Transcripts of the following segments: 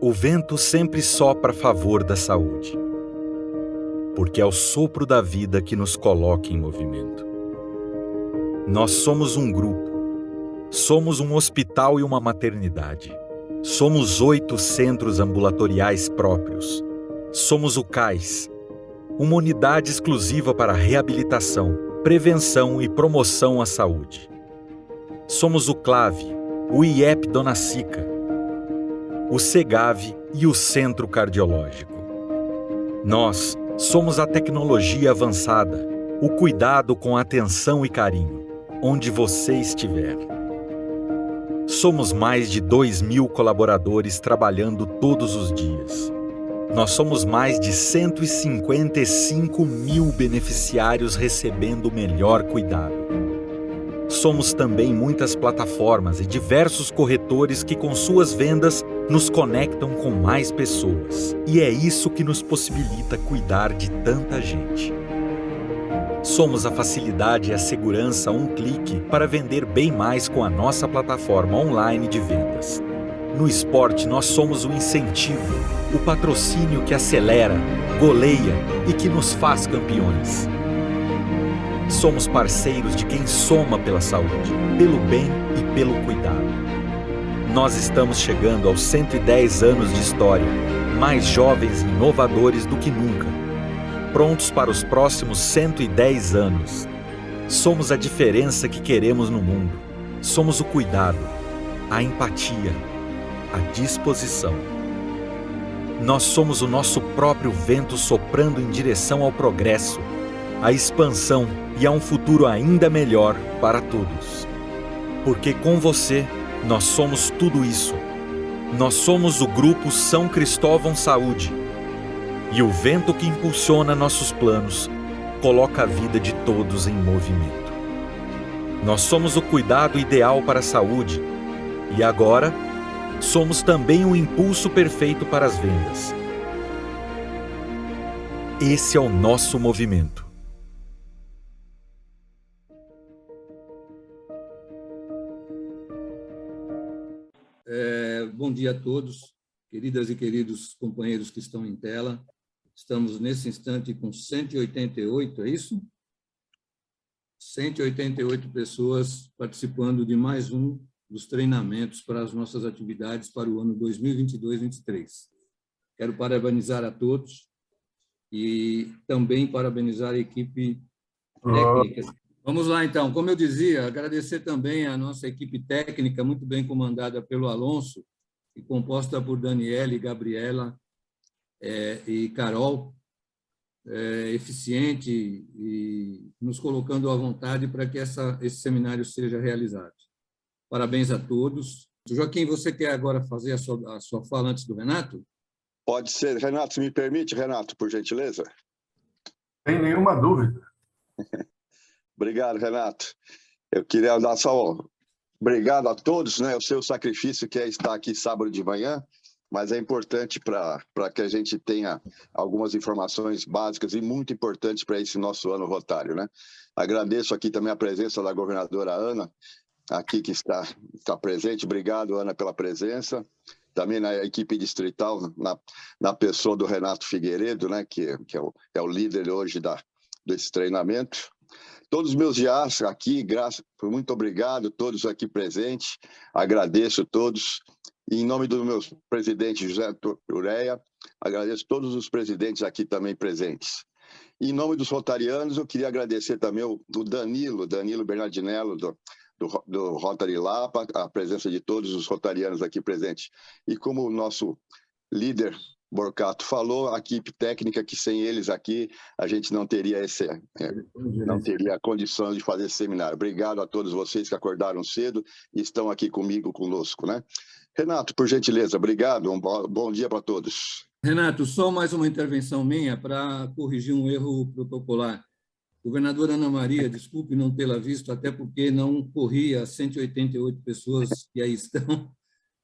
O vento sempre sopra a favor da saúde, porque é o sopro da vida que nos coloca em movimento. Nós somos um grupo, somos um hospital e uma maternidade. Somos 8 centros ambulatoriais próprios. Somos o CAIS, uma unidade exclusiva para reabilitação, prevenção e promoção à saúde. Somos o CLAVE, o IEP Dona Cica, o CEGAV e o Centro Cardiológico. Nós somos a tecnologia avançada, o cuidado com atenção e carinho, onde você estiver. Somos mais de 2.000 colaboradores trabalhando todos os dias. Nós somos mais de 155 mil beneficiários recebendo o melhor cuidado. Somos também muitas plataformas e diversos corretores que, com suas vendas, nos conectam com mais pessoas. E é isso que nos possibilita cuidar de tanta gente. Somos a facilidade e a segurança a um clique para vender bem mais com a nossa plataforma online de vendas. No esporte, nós somos o incentivo, o patrocínio que acelera, goleia e que nos faz campeões. Somos parceiros de quem soma pela saúde, pelo bem e pelo cuidado. Nós estamos chegando aos 110 anos de história, mais jovens e inovadores do que nunca, prontos para os próximos 110 anos. Somos a diferença que queremos no mundo. Somos o cuidado, a empatia, a disposição. Nós somos o nosso próprio vento soprando em direção ao progresso, à expansão e a um futuro ainda melhor para todos. Porque com você, nós somos tudo isso. Nós somos o Grupo São Cristóvão Saúde. E o vento que impulsiona nossos planos coloca a vida de todos em movimento. Nós somos o cuidado ideal para a saúde. E agora, somos também o impulso perfeito para as vendas. Esse é o nosso movimento. Bom dia a todos, queridas e queridos companheiros que estão em tela. Estamos, nesse instante, com 188, é isso? 188 pessoas participando de mais um dos treinamentos para as nossas atividades para o ano 2022-23. Quero parabenizar a todos e também parabenizar a equipe técnica. Vamos lá, então. Como eu dizia, agradecer também a nossa equipe técnica, muito bem comandada pelo Alonso, e composta por Daniele, Gabriela e Carol, eficiente e nos colocando à vontade para que esse seminário seja realizado. Parabéns a todos. Joaquim, você quer agora fazer a sua fala antes do Renato? Pode ser. Renato, se me permite, Renato, por gentileza? Sem nenhuma dúvida. Obrigado, Renato. Eu queria dar só obrigado a todos, né? O seu sacrifício que é estar aqui sábado de manhã, mas é importante para que a gente tenha algumas informações básicas e muito importantes para esse nosso ano rotário, né? Agradeço aqui também a presença da governadora Ana, aqui que está presente. Obrigado, Ana, pela presença. Também na equipe distrital, na pessoa do Renato Figueiredo, né? Que é o líder hoje desse treinamento. Todos os meus dias aqui, muito obrigado, todos aqui presentes, agradeço a todos. E em nome do meu presidente José Ureia, agradeço todos os presidentes aqui também presentes. E em nome dos rotarianos, eu queria agradecer também o Danilo Bernardinello, do Rotary Lapa, a presença de todos os rotarianos aqui presentes. E como o nosso líder Borcato falou, a equipe técnica, que sem eles aqui a gente não teria a condição de fazer esse seminário. Obrigado a todos vocês que acordaram cedo e estão aqui conosco, né? Renato, por gentileza, obrigado. Bom dia para todos. Renato, só mais uma intervenção minha para corrigir um erro protocolar. Governadora Ana Maria, desculpe não tê-la visto, até porque não corri as 188 pessoas que aí estão.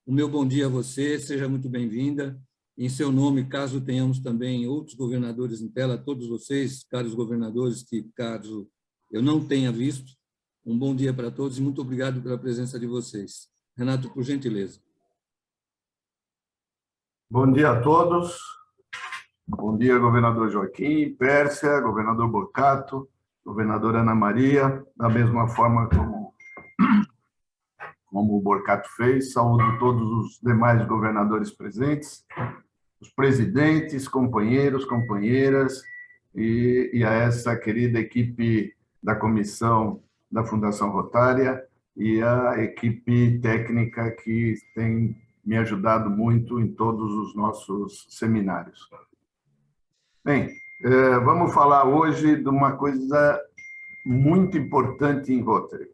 O meu bom dia a você, seja muito bem-vinda. Em seu nome, caso tenhamos também outros governadores em tela, todos vocês, caros governadores, que caso eu não tenha visto, um bom dia para todos e muito obrigado pela presença de vocês. Renato, por gentileza. Bom dia a todos. Bom dia, governador Joaquim, Pérsia, governador Borcato, governadora Ana Maria. Da mesma forma como o Borcato fez, saúdo todos os demais governadores presentes, os presidentes, companheiros, companheiras e a essa querida equipe da comissão da Fundação Rotária e a equipe técnica que tem me ajudado muito em todos os nossos seminários. Bem, vamos falar hoje de uma coisa muito importante em Rotary.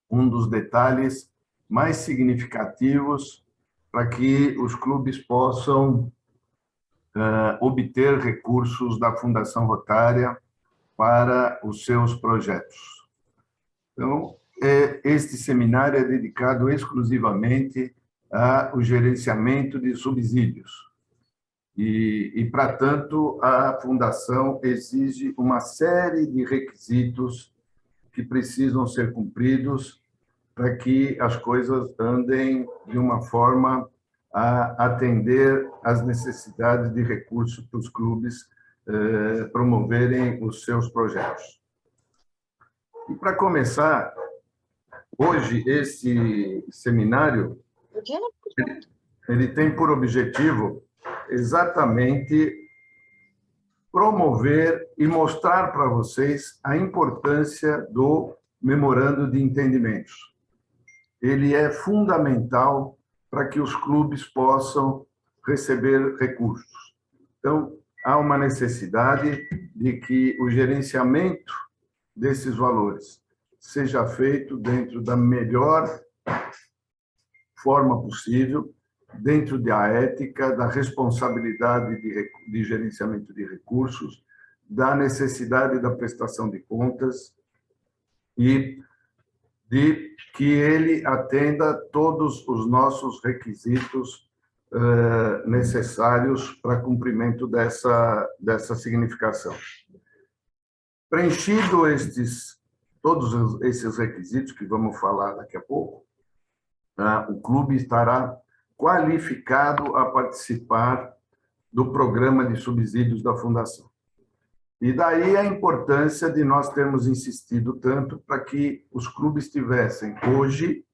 Um dos detalhes mais significativos para que os clubes possam obter recursos da Fundação Rotária para os seus projetos. Então, este seminário é dedicado exclusivamente ao gerenciamento de subsídios. Para tanto, a Fundação exige uma série de requisitos que precisam ser cumpridos para que as coisas andem de uma forma a atender às necessidades de recursos para os clubes promoverem os seus projetos. E, para começar, hoje, esse seminário ele tem por objetivo exatamente promover e mostrar para vocês a importância do memorando de entendimentos. Ele é fundamental para que os clubes possam receber recursos. Então, há uma necessidade de que o gerenciamento desses valores seja feito dentro da melhor forma possível, dentro da ética, da responsabilidade de gerenciamento de recursos, da necessidade da prestação de contas e de que ele atenda todos os nossos requisitos necessários para cumprimento dessa significação. Preenchido todos esses requisitos que vamos falar daqui a pouco, o clube estará qualificado a participar do programa de subsídios da Fundação. E daí a importância de nós termos insistido tanto para que os clubes tivessem hoje,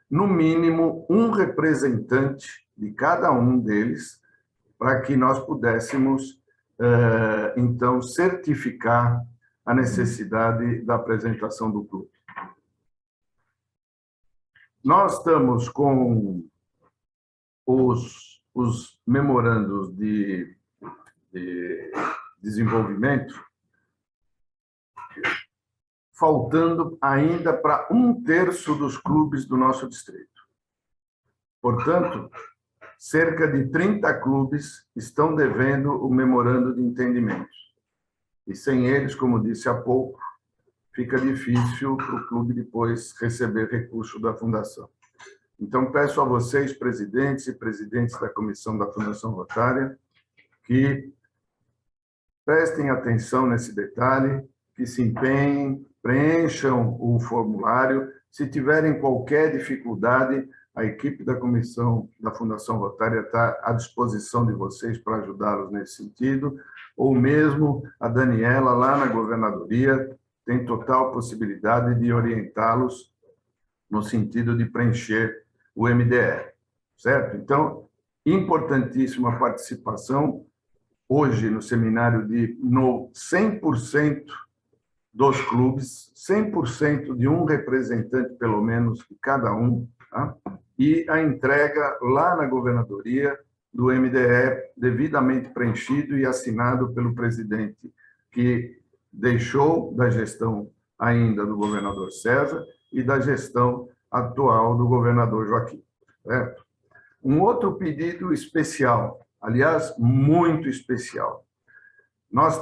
no mínimo, um representante de cada um deles, para que nós pudéssemos, então, certificar a necessidade da apresentação do clube. Nós estamos com os memorandos de desenvolvimento faltando ainda para 1/3 dos clubes do nosso distrito. Portanto, cerca de 30 clubes estão devendo o memorando de entendimento. E sem eles, como disse há pouco, fica difícil para o clube depois receber recurso da Fundação. Então, peço a vocês, presidentes e presidentes da Comissão da Fundação Rotária, que prestem atenção nesse detalhe, que se empenhem, preencham o formulário. Se tiverem qualquer dificuldade, a equipe da Comissão da Fundação Rotária está à disposição de vocês para ajudá-los nesse sentido, ou mesmo a Daniela, lá na governadoria, tem total possibilidade de orientá-los no sentido de preencher o MDR, certo? Então, importantíssima a participação hoje no seminário no 100% dos clubes, 100% de um representante, pelo menos, de cada um, tá? E a entrega lá na governadoria do MDE devidamente preenchido e assinado pelo presidente, que deixou da gestão ainda do governador César e da gestão atual do governador Joaquim, certo? Um outro pedido especial, aliás, muito especial. Nós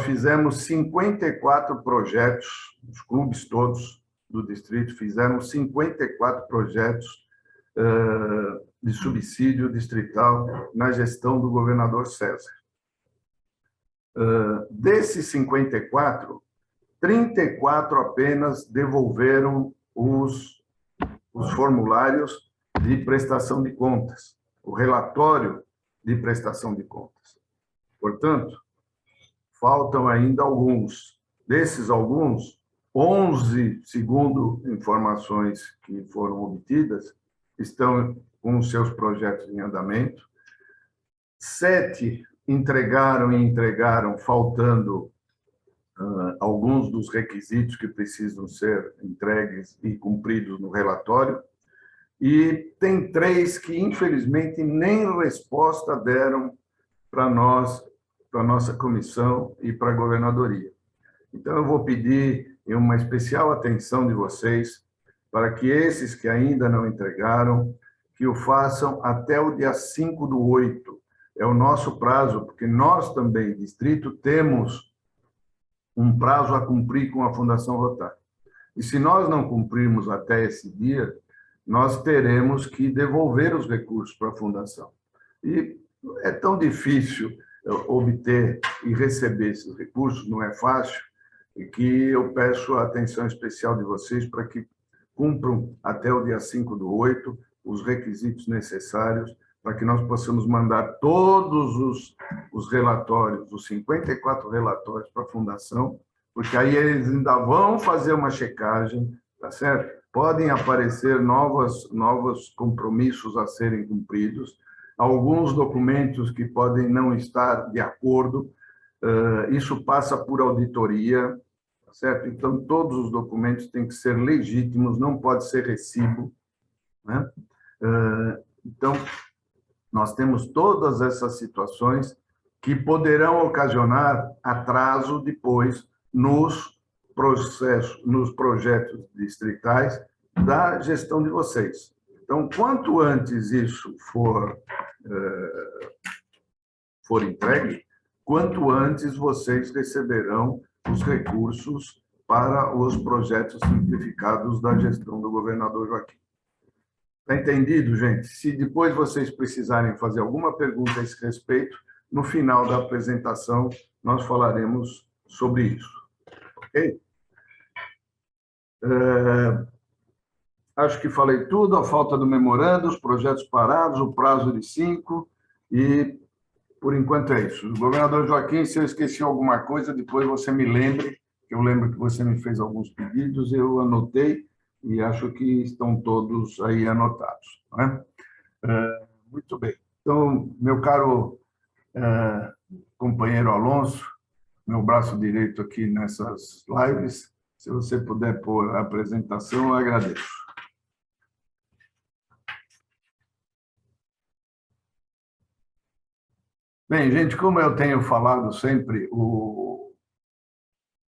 fizemos 54 projetos, os clubes todos do distrito fizeram 54 projetos de subsídio distrital na gestão do governador César. Desses 54, 34 apenas devolveram os formulários de prestação de contas. o relatório de prestação de contas. Portanto, faltam ainda alguns. Desses alguns, 11, segundo informações que foram obtidas, estão com os seus projetos em andamento. 7 entregaram faltando alguns dos requisitos que precisam ser entregues e cumpridos no relatório. E tem 3 que, infelizmente, nem resposta deram para nós, para a nossa comissão e para a governadoria. Então, eu vou pedir uma especial atenção de vocês para que esses que ainda não entregaram, que o façam até o dia 5/8. É o nosso prazo, porque nós também, distrito, temos um prazo a cumprir com a Fundação Rotária. E se nós não cumprirmos até esse dia, nós teremos que devolver os recursos para a Fundação. E é tão difícil obter e receber esses recursos, não é fácil, e que eu peço a atenção especial de vocês para que cumpram até o dia 5/8 os requisitos necessários para que nós possamos mandar todos os relatórios, os 54 relatórios para a Fundação, porque aí eles ainda vão fazer uma checagem, tá certo? Podem aparecer novos compromissos a serem cumpridos, alguns documentos que podem não estar de acordo, isso passa por auditoria, tá certo? Então, todos os documentos têm que ser legítimos, não pode ser recibo, né? Então, nós temos todas essas situações que poderão ocasionar atraso depois nos projetos distritais da gestão de vocês. Então, quanto antes isso for entregue, quanto antes vocês receberão os recursos para os projetos simplificados da gestão do governador Joaquim. Está entendido, gente? Se depois vocês precisarem fazer alguma pergunta a esse respeito, no final da apresentação nós falaremos sobre isso. Ok? Acho que falei tudo, a falta do memorando, os projetos parados, o prazo de 5, e por enquanto é isso. Governador Joaquim, se eu esqueci alguma coisa, depois você me lembre, eu lembro que você me fez alguns pedidos, eu anotei, e acho que estão todos aí anotados. Não é? Muito bem. Então, meu caro companheiro Alonso, meu braço direito aqui nessas lives, se você puder pôr a apresentação, eu agradeço. Bem, gente, como eu tenho falado sempre,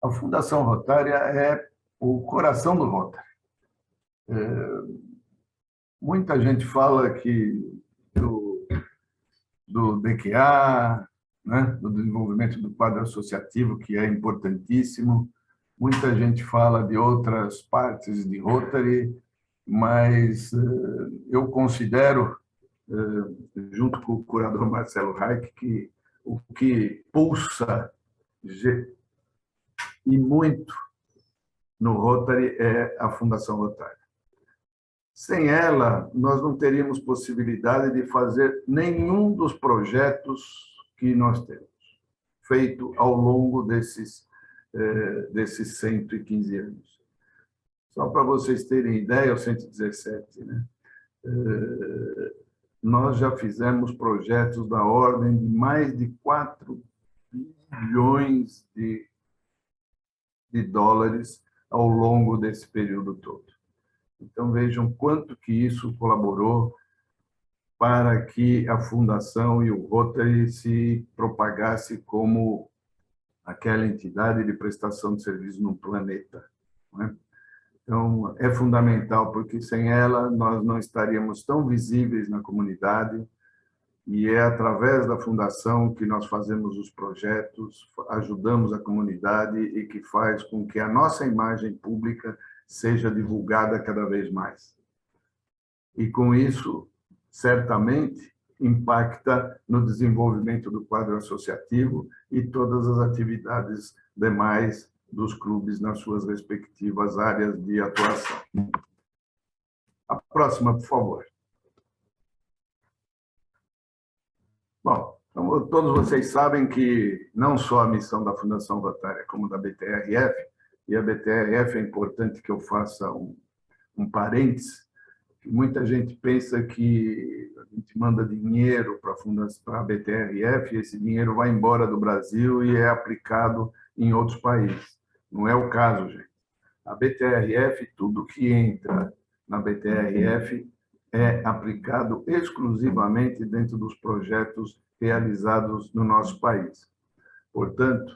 a Fundação Rotária é o coração do Rotary. Muita gente fala que do DQA, né, do desenvolvimento do quadro associativo, que é importantíssimo. Muita gente fala de outras partes de Rotary, mas eu considero, junto com o curador Marcelo Reich, que o que pulsa e muito no Rotary é a Fundação Rotária. Sem ela, nós não teríamos possibilidade de fazer nenhum dos projetos que nós temos feito ao longo desses 115 anos. Só para vocês terem ideia, o 117, né? Nós já fizemos projetos da ordem de mais de 4 bilhões de dólares ao longo desse período todo. Então, vejam quanto que isso colaborou para que a Fundação e o Rotary se propagasse como aquela entidade de prestação de serviço no planeta. Não é? Então, é fundamental, porque sem ela nós não estaríamos tão visíveis na comunidade, e é através da Fundação que nós fazemos os projetos, ajudamos a comunidade e que faz com que a nossa imagem pública seja divulgada cada vez mais. E, com isso, certamente, impacta no desenvolvimento do quadro associativo e todas as atividades demais dos clubes nas suas respectivas áreas de atuação. A próxima, por favor. Bom, como todos vocês sabem que não só a missão da Fundação Rotária, como da BTRF, e a BTRF é importante que eu faça um parênteses, que muita gente pensa que a gente manda dinheiro para a BTRF e esse dinheiro vai embora do Brasil e é aplicado em outros países. Não é o caso, gente. A BTRF, tudo que entra na BTRF é aplicado exclusivamente dentro dos projetos realizados no nosso país. Portanto,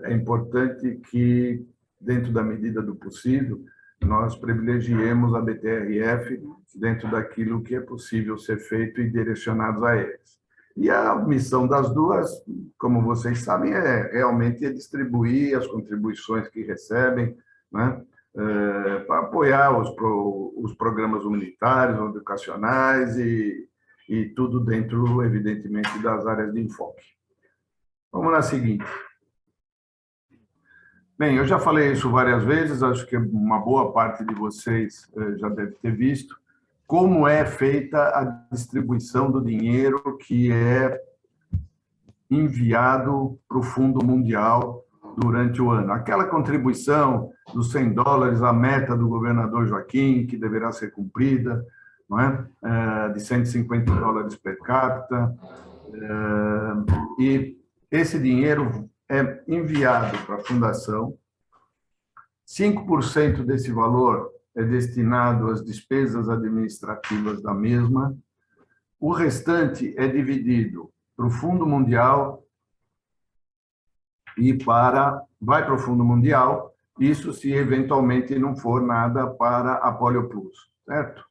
é importante que, dentro da medida do possível, nós privilegiemos a BTRF dentro daquilo que é possível ser feito e direcionados a eles. E a missão das duas, como vocês sabem, é realmente distribuir as contribuições que recebem, né, para apoiar os programas humanitários, educacionais e tudo dentro, evidentemente, das áreas de enfoque. Vamos na seguinte. Bem, eu já falei isso várias vezes, acho que uma boa parte de vocês já deve ter visto, como é feita a distribuição do dinheiro que é enviado para o Fundo Mundial durante o ano. Aquela contribuição dos $100, a meta do governador Joaquim, que deverá ser cumprida, não é? De $150 per capita, e esse dinheiro é enviado para a Fundação, 5% desse valor é destinado às despesas administrativas da mesma, o restante é dividido para o Fundo Mundial e vai para o Fundo Mundial, isso se eventualmente não for nada para a Polio Plus, certo?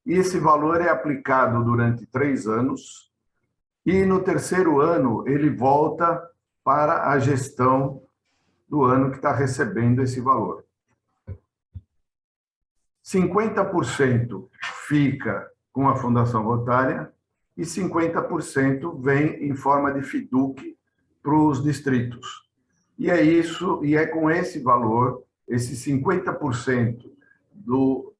E esse valor é aplicado durante 3 anos, e no terceiro ano ele volta para a gestão do ano que está recebendo esse valor. 50% fica com a Fundação Rotária e 50% vem em forma de FIDUC para os distritos. E é isso, e é com esse valor, esse 50% do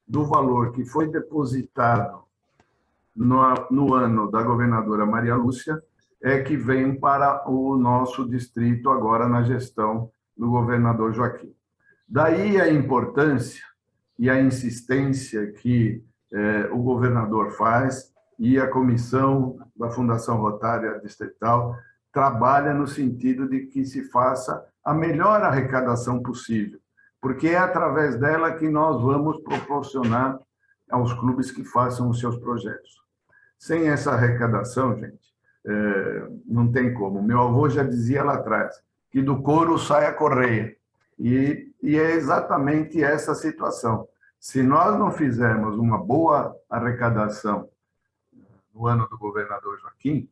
valor que foi depositado no ano da governadora Maria Lúcia, é que vem para o nosso distrito agora na gestão do governador Joaquim. Daí a importância e a insistência que o governador faz e a comissão da Fundação Rotária Distrital trabalha no sentido de que se faça a melhor arrecadação possível, porque é através dela que nós vamos proporcionar aos clubes que façam os seus projetos. Sem essa arrecadação, gente, não tem como. Meu avô já dizia lá atrás que do couro sai a correia. E é exatamente essa situação. Se nós não fizermos uma boa arrecadação no ano do governador Joaquim,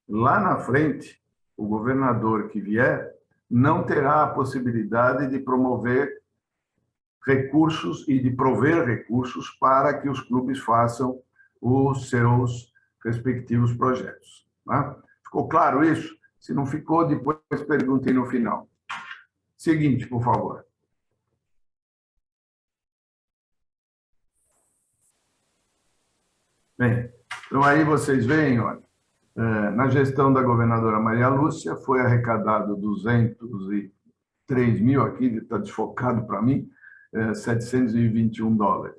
lá na frente, o governador que vier não terá a possibilidade de promover recursos e de prover recursos para que os clubes façam os seus respectivos projetos. Tá? Ficou claro isso? Se não ficou, depois perguntem no final. Seguinte, por favor. Bem, então aí vocês veem, olha, na gestão da governadora Maria Lúcia foi arrecadado 203 mil, aqui está desfocado para mim, $721.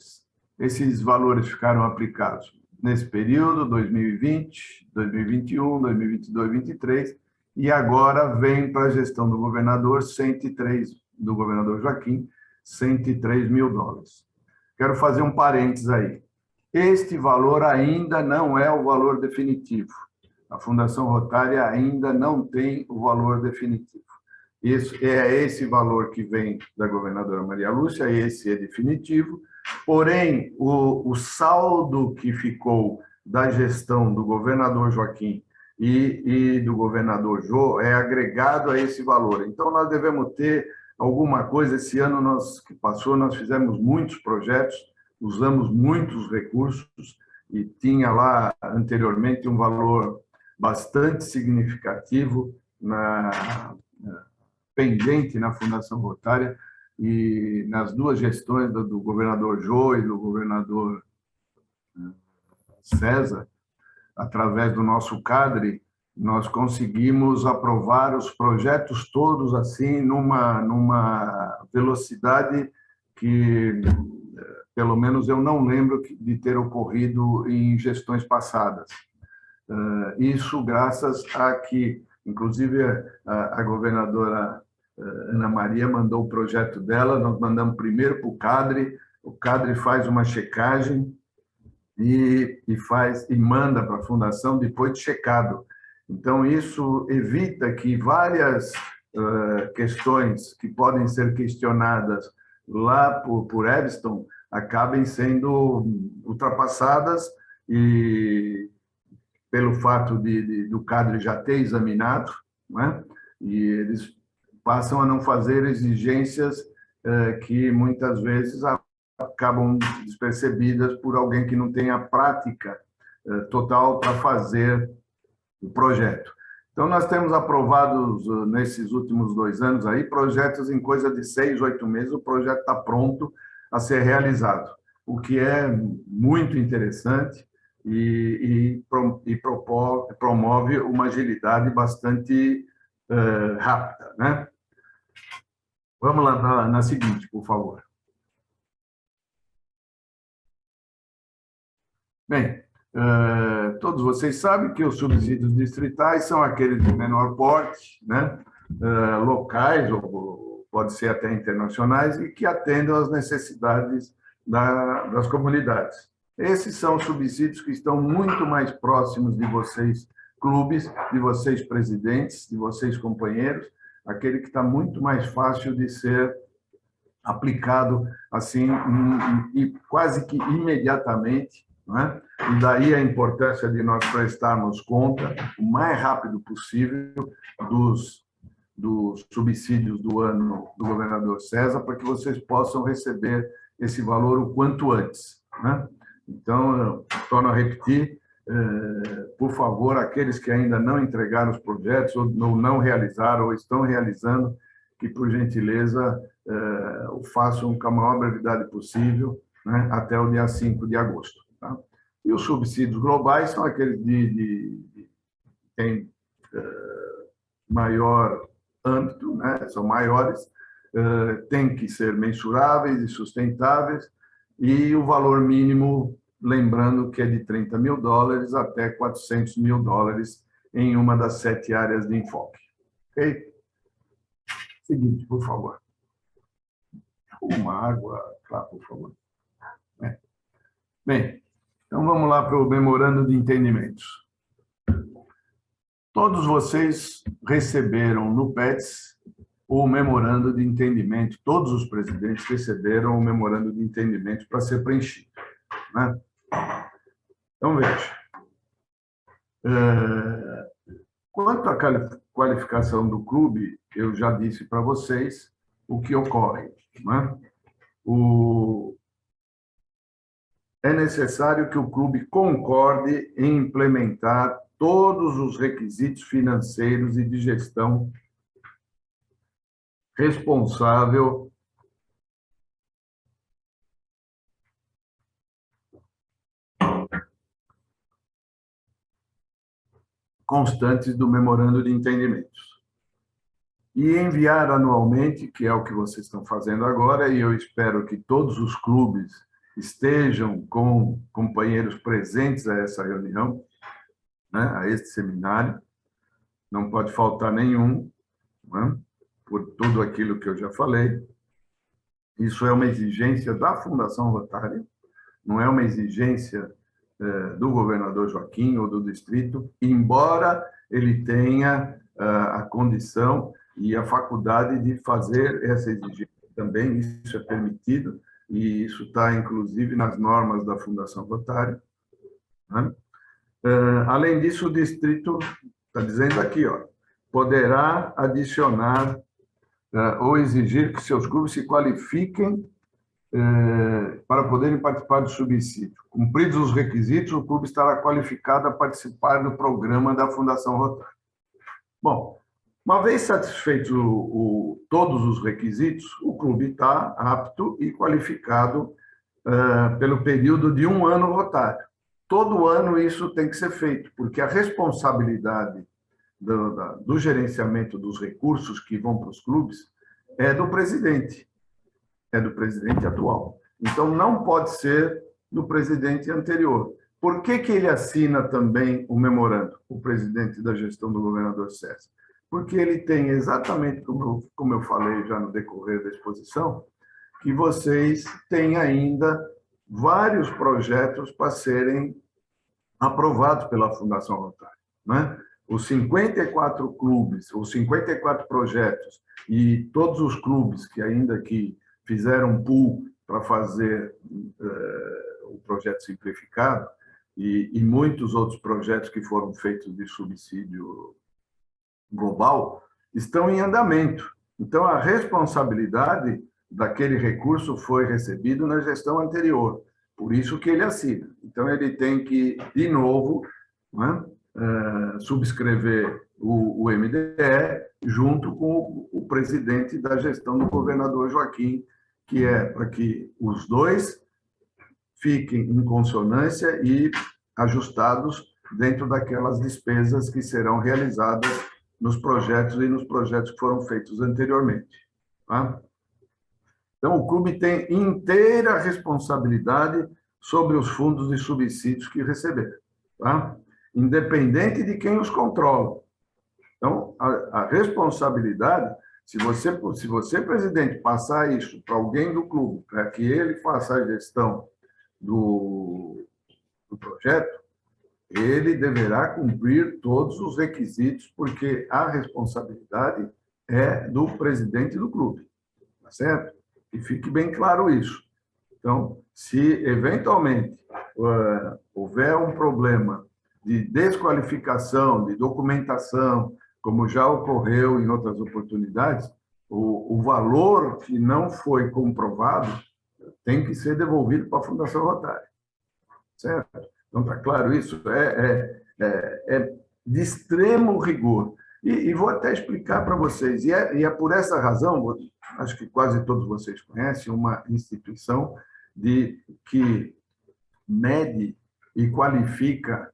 Esses valores ficaram aplicados nesse período, 2020, 2021, 2022, 2023, e agora vem para a gestão do governador do governador Joaquim, $103 mil. Quero fazer um parênteses aí. Este valor ainda não é o valor definitivo. A Fundação Rotária ainda não tem o valor definitivo. Esse valor que vem da governadora Maria Lúcia, esse é definitivo, porém, o saldo que ficou da gestão do governador Joaquim e do governador Jô é agregado a esse valor. Então, nós devemos ter alguma coisa. Esse ano que passou, nós fizemos muitos projetos, usamos muitos recursos e tinha lá anteriormente um valor bastante significativo pendente na Fundação Rotária, e nas duas gestões do governador Jô e do governador César, através do nosso CADRE, nós conseguimos aprovar os projetos todos assim numa velocidade que, pelo menos, eu não lembro de ter ocorrido em gestões passadas. Isso graças a que, inclusive, a governadora Ana Maria mandou o projeto dela, nós mandamos primeiro para o CADRE faz uma checagem e manda para a fundação depois de checado. Então, isso evita que várias questões que podem ser questionadas lá por Eviston acabem sendo ultrapassadas e pelo fato do CADRE já ter examinado, né? E eles passam a não fazer exigências que muitas vezes acabam despercebidas por alguém que não tem a prática total para fazer o projeto. Então, nós temos aprovados, nesses últimos 2 anos, aí, projetos em coisa de 6, 8 meses, o projeto está pronto a ser realizado, o que é muito interessante e promove uma agilidade bastante rápida, né? Vamos lá na seguinte, por favor. Bem, todos vocês sabem que os subsídios distritais são aqueles de menor porte, né? Locais, ou pode ser até internacionais, e que atendam às necessidades das comunidades. Esses são subsídios que estão muito mais próximos de vocês, clubes, de vocês, presidentes, de vocês, companheiros, aquele que está muito mais fácil de ser aplicado assim, e quase que imediatamente, né? E daí a importância de nós prestarmos conta o mais rápido possível dos subsídios do ano do governador César, para que vocês possam receber esse valor o quanto antes, né? Então, eu torno a repetir, por favor, aqueles que ainda não entregaram os projetos, ou não realizaram, ou estão realizando, que, por gentileza, o façam com a maior brevidade possível, né, até o dia 5 de agosto. Tá? E os subsídios globais são aqueles que têm maior âmbito, né, são maiores, têm que ser mensuráveis e sustentáveis, e o valor mínimo, lembrando que é de $30 mil até $400 mil em uma das 7 áreas de enfoque. Ok? Seguinte, por favor. Uma água, claro, por favor. Bem, então vamos lá para o memorando de entendimentos. Todos vocês receberam no PETS o memorando de entendimento, todos os presidentes receberam o memorando de entendimento para ser preenchido, né? Então, veja. Quanto à qualificação do clube, eu já disse para vocês o que ocorre, né? É necessário que o clube concorde em implementar todos os requisitos financeiros e de gestão responsável constantes do memorando de entendimentos. E enviar anualmente, que é o que vocês estão fazendo agora, e eu espero que todos os clubes estejam com companheiros presentes a essa reunião, né, a este seminário. Não pode faltar nenhum, né, por tudo aquilo que eu já falei. Isso é uma exigência da Fundação Rotária, não é uma exigência do governador Joaquim ou do distrito, embora ele tenha a condição e a faculdade de fazer essa exigência também, isso é permitido, e isso está, inclusive, nas normas da Fundação Rotária, né? Além disso, o distrito está dizendo aqui, ó, poderá adicionar ou exigir que seus clubes se qualifiquem para poderem participar do subsídio. Cumpridos os requisitos, o clube estará qualificado a participar do programa da Fundação Rotária. Bom, uma vez satisfeitos todos os requisitos, o clube está apto e qualificado pelo período de 1 ano rotário. todo ano isso tem que ser feito, porque a responsabilidade do gerenciamento dos recursos que vão para os clubes é do presidente atual. Então, não pode ser do presidente anterior. Por que ele assina também o memorando, o presidente da gestão do governador César? Porque ele tem exatamente, como eu falei já no decorrer da exposição, que vocês têm ainda vários projetos para serem aprovados pela Fundação Rotário, né? Os 54 clubes, os 54 projetos e todos os clubes que ainda que fizeram um pool para fazer o projeto simplificado e muitos outros projetos que foram feitos de subsídio global estão em andamento. Então, a responsabilidade daquele recurso foi recebido na gestão anterior, por isso que ele assina. Então, ele tem que, de novo, né, subscrever o MDE junto com o presidente da gestão do governador Joaquim, que é para que os dois fiquem em consonância e ajustados dentro daquelas despesas que serão realizadas nos projetos e nos projetos que foram feitos anteriormente. Tá? Então, o clube tem inteira responsabilidade sobre os fundos e subsídios que receber, tá? Independente de quem os controla. Então, a responsabilidade, se você, presidente, passar isso para alguém do clube, para que ele faça a gestão do projeto, ele deverá cumprir todos os requisitos, porque a responsabilidade é do presidente do clube, tá certo? E fique bem claro isso. Então, se eventualmente houver um problema de desqualificação, de documentação, como já ocorreu em outras oportunidades, o valor que não foi comprovado tem que ser devolvido para a Fundação Rotário. Certo? Então, está claro isso? É de extremo rigor. E vou até explicar para vocês. E é por essa razão, acho que quase todos vocês conhecem, uma instituição que mede e qualifica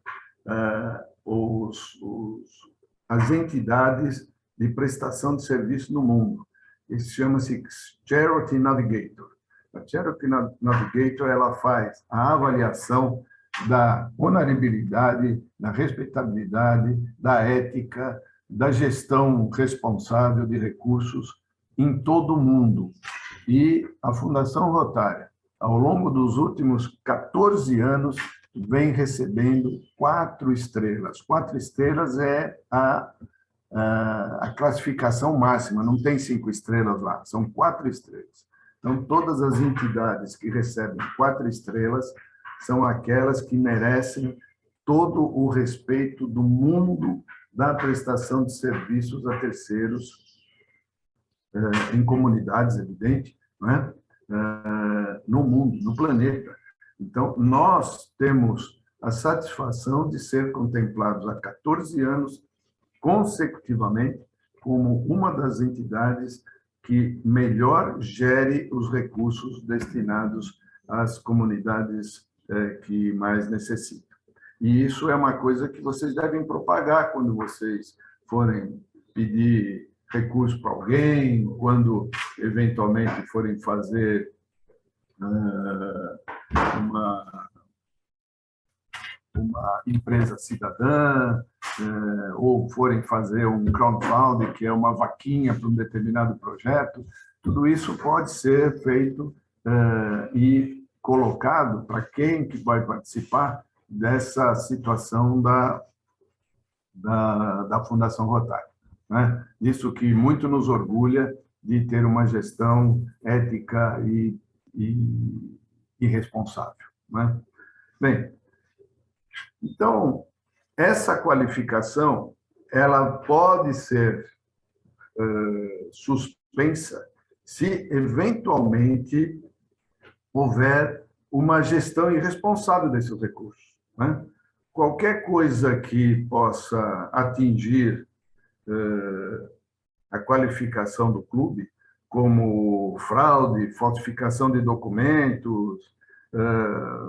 as entidades de prestação de serviço no mundo. Isso chama-se Charity Navigator. A Charity Navigator ela faz a avaliação da honorabilidade, da respeitabilidade, da ética, da gestão responsável de recursos em todo o mundo. E a Fundação Rotária, ao longo dos últimos 14 anos, vem recebendo 4 estrelas. 4 estrelas é a classificação máxima, não tem 5 estrelas lá, são 4 estrelas. Então, todas as entidades que recebem 4 estrelas são aquelas que merecem todo o respeito do mundo da prestação de serviços a terceiros, em comunidades, evidente, né? No mundo, no planeta. Então, nós temos a satisfação de ser contemplados há 14 anos consecutivamente como uma das entidades que melhor gere os recursos destinados às comunidades que mais necessitam. E isso é uma coisa que vocês devem propagar quando vocês forem pedir recurso para alguém, quando eventualmente forem fazer uma empresa cidadã, ou forem fazer um crowdfunding, que é uma vaquinha para um determinado projeto. Tudo isso pode ser feito e colocado para quem que vai participar dessa situação da Fundação Rotário, né? Isso que muito nos orgulha de ter uma gestão ética e responsável, né? Bem, então, essa qualificação ela pode ser suspensa se, eventualmente, houver uma gestão irresponsável desses recursos, né? Qualquer coisa que possa atingir a qualificação do clube, como fraude, falsificação de documentos,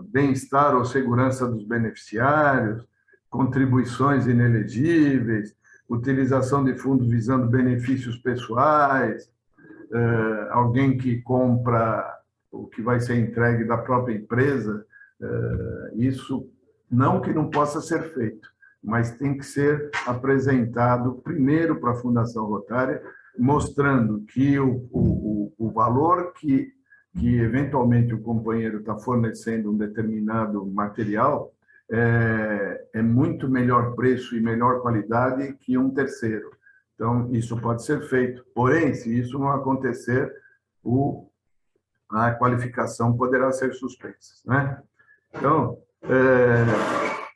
bem-estar ou segurança dos beneficiários, contribuições inelegíveis, utilização de fundos visando benefícios pessoais, alguém que compra o que vai ser entregue da própria empresa, isso não que não possa ser feito, mas tem que ser apresentado primeiro para a Fundação Rotária, mostrando que o valor que eventualmente o companheiro está fornecendo um determinado material é muito melhor preço e melhor qualidade que um terceiro. Então, isso pode ser feito. Porém, se isso não acontecer, a qualificação poderá ser suspensa, né? Então,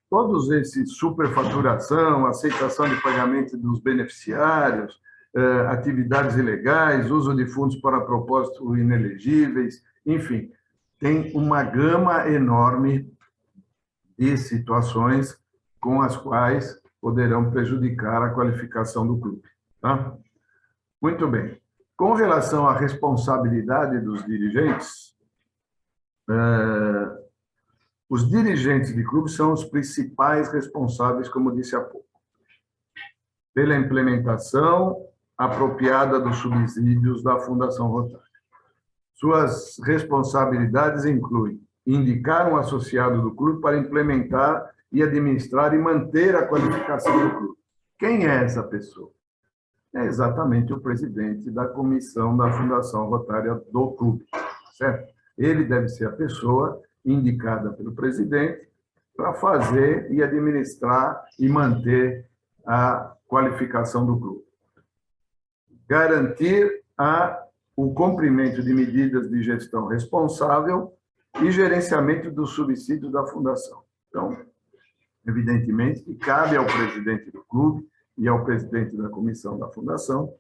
todos esses superfaturação, aceitação de pagamento dos beneficiários, atividades ilegais, uso de fundos para propósitos inelegíveis, enfim, tem uma gama enorme de situações com as quais poderão prejudicar a qualificação do clube. Tá? Muito bem. Com relação à responsabilidade dos dirigentes, os dirigentes de clube são os principais responsáveis, como disse há pouco, pela implementação apropriada dos subsídios da Fundação Rotária. Suas responsabilidades incluem indicar um associado do clube para implementar e administrar e manter a qualificação do clube. Quem é essa pessoa? É exatamente o presidente da comissão da Fundação Rotária do clube, certo? Ele deve ser a pessoa indicada pelo presidente para fazer e administrar e manter a qualificação do clube. Garantir o cumprimento de medidas de gestão responsável e gerenciamento dos subsídios da Fundação. Então, evidentemente, que cabe ao presidente do clube e ao presidente da comissão da Fundação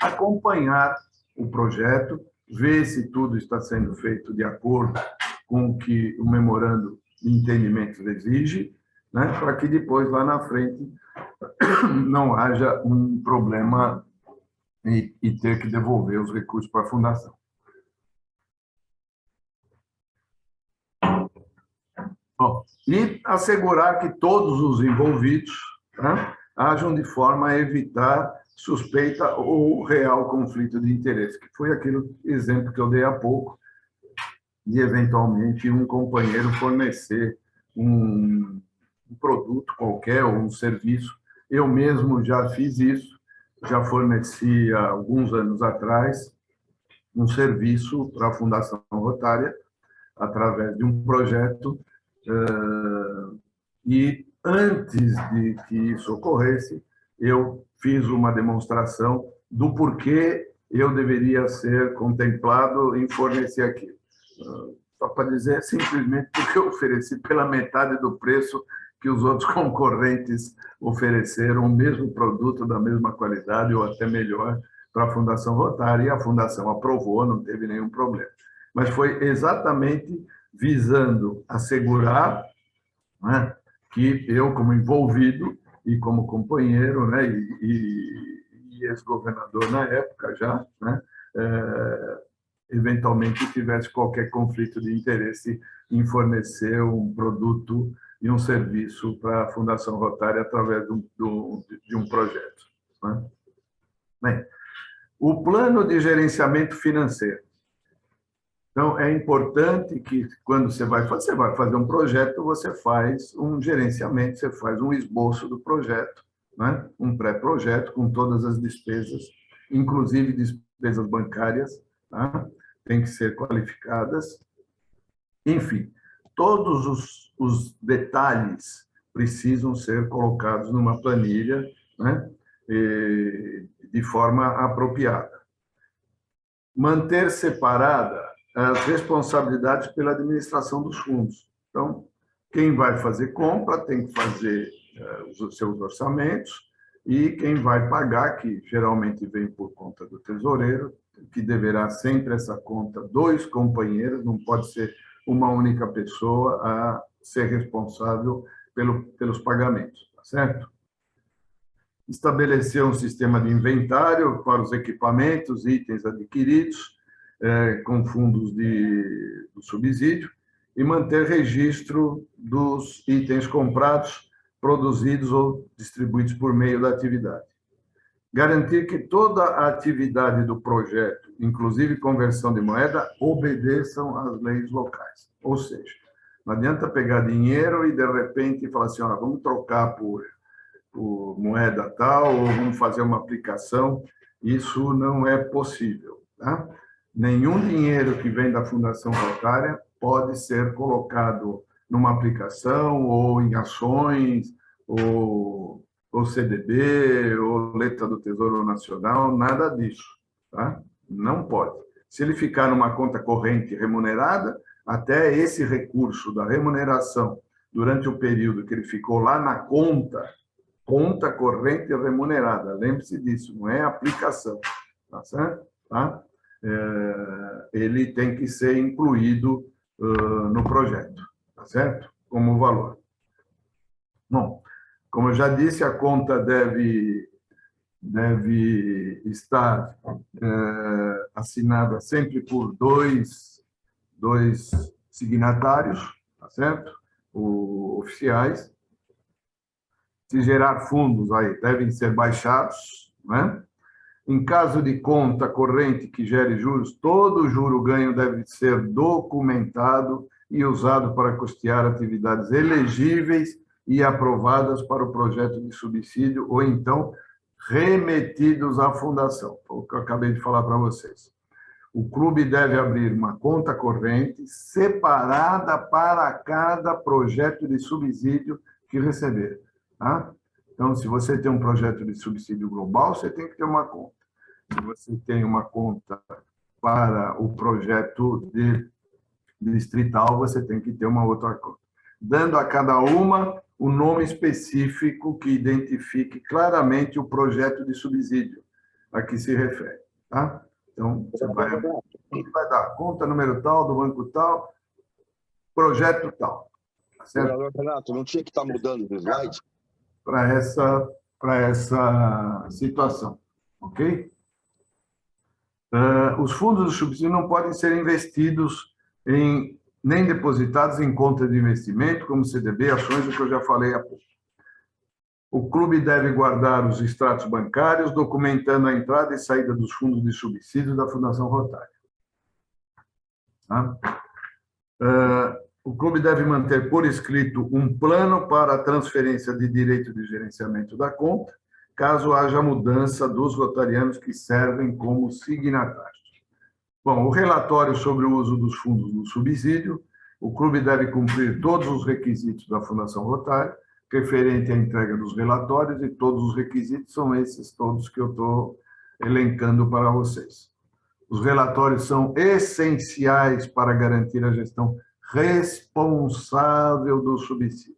acompanhar o projeto, ver se tudo está sendo feito de acordo com o que o memorando de entendimento exige, né, para que depois, lá na frente, não haja um problema e ter que devolver os recursos para a Fundação. Bom, e assegurar que todos os envolvidos, né, ajam de forma a evitar suspeita ou real conflito de interesse, que foi aquele exemplo que eu dei há pouco, de eventualmente um companheiro fornecer um produto qualquer ou um serviço. Eu mesmo já fiz isso, já forneci há alguns anos atrás um serviço para a Fundação Rotária através de um projeto e antes de que isso ocorresse, eu fiz uma demonstração do porquê eu deveria ser contemplado em fornecer aquilo. Só para dizer, simplesmente porque eu ofereci pela metade do preço que os outros concorrentes ofereceram o mesmo produto da mesma qualidade ou até melhor para a Fundação Rotária, e a Fundação aprovou, não teve nenhum problema. Mas foi exatamente visando assegurar, né, que eu, como envolvido e como companheiro, né, e ex-governador na época já, né, eventualmente tivesse qualquer conflito de interesse em fornecer um produto e um serviço para a Fundação Rotária através de um projeto. Né? Bem, o plano de gerenciamento financeiro. Então, é importante que, quando você vai fazer um projeto, você faz um gerenciamento, você faz um esboço do projeto, né? Um pré-projeto com todas as despesas, inclusive despesas bancárias, tá? Tem que ser qualificadas. Enfim, todos os detalhes precisam ser colocados numa planilha, né? De forma apropriada. Manter separada as responsabilidades pela administração dos fundos. Então, quem vai fazer compra tem que fazer os seus orçamentos e quem vai pagar, que geralmente vem por conta do tesoureiro, que deverá sempre essa conta, 2 companheiros, não pode ser uma única pessoa a ser responsável pelos pagamentos, tá certo? Estabelecer um sistema de inventário para os equipamentos, itens adquiridos, com fundos do subsídio, e manter registro dos itens comprados, produzidos ou distribuídos por meio da atividade. Garantir que toda a atividade do projeto, inclusive conversão de moeda, obedeçam às leis locais. Ou seja, não adianta pegar dinheiro e, de repente, falar assim, olha, vamos trocar por moeda tal, ou vamos fazer uma aplicação. Isso não é possível. Tá? Nenhum dinheiro que vem da Fundação Rotária pode ser colocado numa aplicação, ou em ações, ou CDB, ou letra do Tesouro Nacional, nada disso. Tá? Não pode. Se ele ficar numa conta corrente remunerada, até esse recurso da remuneração, durante o período que ele ficou lá na conta corrente remunerada, lembre-se disso, não é aplicação, tá certo? Tá? Ele tem que ser incluído no projeto, tá certo? Como valor. Bom, como eu já disse, a conta deve estar assinada sempre por dois signatários, tá certo? Oficiais. Se gerar fundos, aí devem ser baixados, né? Em caso de conta corrente que gere juros, todo juro ganho deve ser documentado e usado para custear atividades elegíveis e aprovadas para o projeto de subsídio, ou então remetidos à fundação. Foi o que eu acabei de falar para vocês. O clube deve abrir uma conta corrente separada para cada projeto de subsídio que receber. Tá? Então, se você tem um projeto de subsídio global, você tem que ter uma conta. Se você tem uma conta para o projeto de distrital, você tem que ter uma outra conta. Dando a cada uma o nome específico que identifique claramente o projeto de subsídio a que se refere. Tá? Então, você vai dar conta, número tal, do banco tal, projeto tal. Tá certo? Renato, não tinha que estar mudando o slide? Para essa situação, ok? Os fundos do subsídio não podem ser investidos nem depositados em conta de investimento, como CDB, ações, o que eu já falei há pouco. O clube deve guardar os extratos bancários, documentando a entrada e saída dos fundos de subsídio da Fundação Rotária. Tá? O clube deve manter por escrito um plano para a transferência de direito de gerenciamento da conta, caso haja mudança dos rotarianos que servem como signatários. Bom, o relatório sobre o uso dos fundos do subsídio, o clube deve cumprir todos os requisitos da Fundação Rotária, referente à entrega dos relatórios, e todos os requisitos são esses todos que eu estou elencando para vocês. Os relatórios são essenciais para garantir a gestão responsável do subsídio,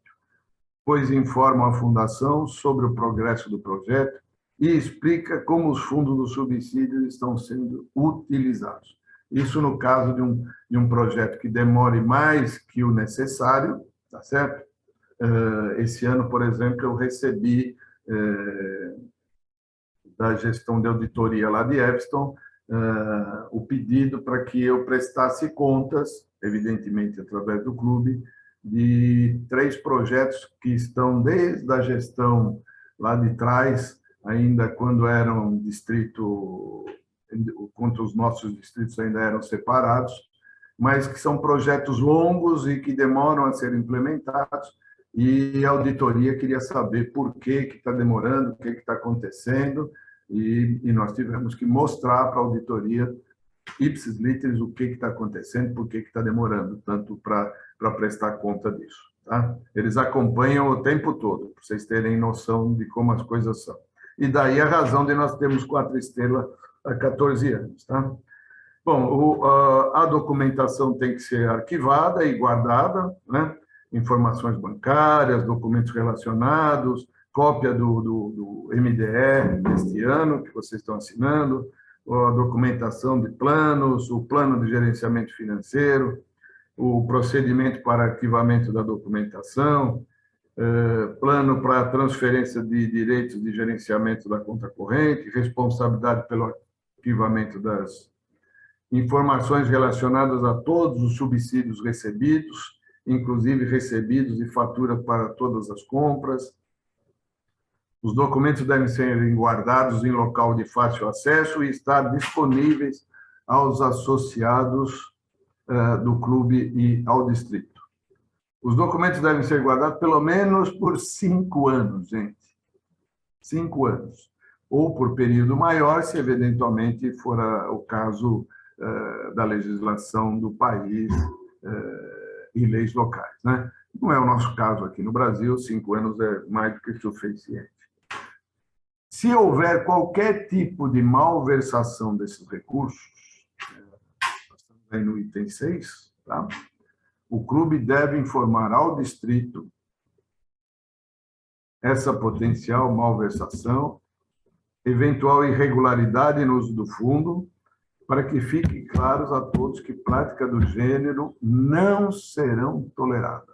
pois informam a Fundação sobre o progresso do projeto e explica como os fundos do subsídio estão sendo utilizados. Isso no caso de um projeto que demore mais que o necessário, tá certo? Esse ano, por exemplo, eu recebi da gestão de auditoria lá de Epston o pedido para que eu prestasse contas, evidentemente através do clube, de 3 projetos que estão desde a gestão lá de trás, ainda quando eram distrito, quando os nossos distritos ainda eram separados, mas que são projetos longos e que demoram a ser implementados, e a auditoria queria saber por que está demorando, o que está acontecendo, e nós tivemos que mostrar para a auditoria, ipsis literis, o que está acontecendo, por que está demorando, tanto para prestar conta disso. Tá? Eles acompanham o tempo todo, para vocês terem noção de como as coisas são. E daí a razão de nós termos 4 estrelas há 14 anos. Tá? Bom, a documentação tem que ser arquivada e guardada, né? Informações bancárias, documentos relacionados, cópia do MDR deste ano, que vocês estão assinando, a documentação de planos, o plano de gerenciamento financeiro, o procedimento para arquivamento da documentação, plano para transferência de direitos de gerenciamento da conta corrente, responsabilidade pelo arquivamento informações relacionadas a todos os subsídios recebidos, inclusive recebidos e faturas para todas as compras. Os documentos devem ser guardados em local de fácil acesso e estar disponíveis aos associados do clube e ao distrito. Os documentos devem ser guardados pelo menos por 5 anos, gente. 5 anos. Ou por período maior, se eventualmente for o caso da legislação do país e leis locais, né? Não é o nosso caso aqui no Brasil, 5 anos é mais do que suficiente. Se houver qualquer tipo de malversação desses recursos, estamos aí no item 6, tá? O clube deve informar ao distrito essa potencial malversação, eventual irregularidade no uso do fundo, para que fique claros a todos que práticas do gênero não serão toleradas.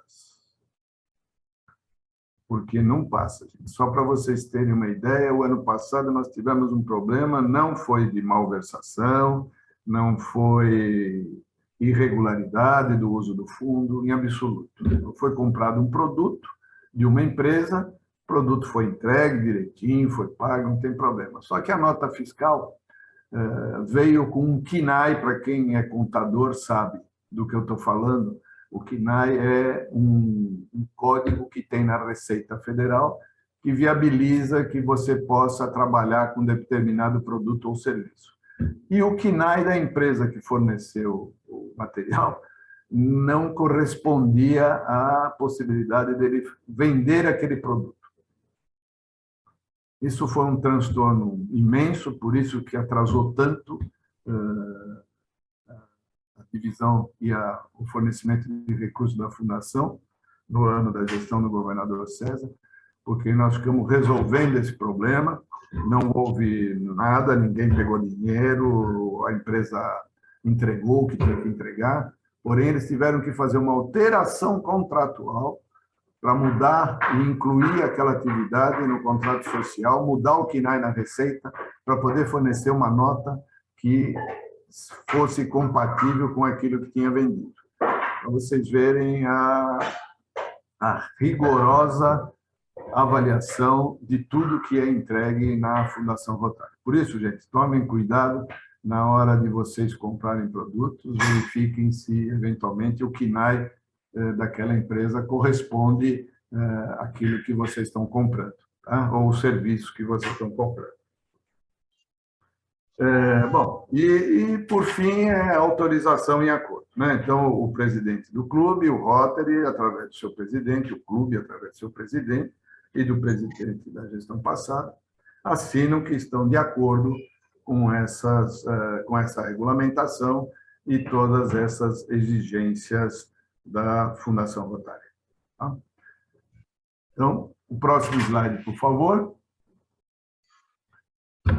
Porque não passa, gente. Só para vocês terem uma ideia, o ano passado nós tivemos um problema, não foi de malversação, não foi irregularidade do uso do fundo, em absoluto. Foi comprado um produto de uma empresa, o produto foi entregue direitinho, foi pago, não tem problema. Só que a nota fiscal veio com um KNAI, para quem é contador sabe do que eu estou falando. O KNAI é um código que tem na Receita Federal que viabiliza que você possa trabalhar com determinado produto ou serviço. E o KNAI da empresa que forneceu o material não correspondia à possibilidade dele vender aquele produto. Isso foi um transtorno imenso, por isso que atrasou tanto a divisão e o fornecimento de recursos da Fundação no ano da gestão do governador César, porque nós ficamos resolvendo esse problema, não houve nada, ninguém pegou dinheiro, a empresa entregou o que tinha que entregar, porém eles tiveram que fazer uma alteração contratual para mudar e incluir aquela atividade no contrato social, mudar o KNAI na Receita, para poder fornecer uma nota que fosse compatível com aquilo que tinha vendido. Para vocês verem a rigorosa avaliação de tudo que é entregue na Fundação Rotário. Por isso, gente, tomem cuidado na hora de vocês comprarem produtos, verifiquem se, eventualmente, o KNAI daquela empresa corresponde àquilo que vocês estão comprando, tá? Ou o serviço que vocês estão comprando. Bom, por fim, autorização em acordo, né? Então, o presidente do clube, o Rotary, através do seu presidente, o clube, através do seu presidente e do presidente da gestão passada, assinam que estão de acordo com essa regulamentação e todas essas exigências da Fundação Rotária. Tá? Então, o próximo slide, por favor.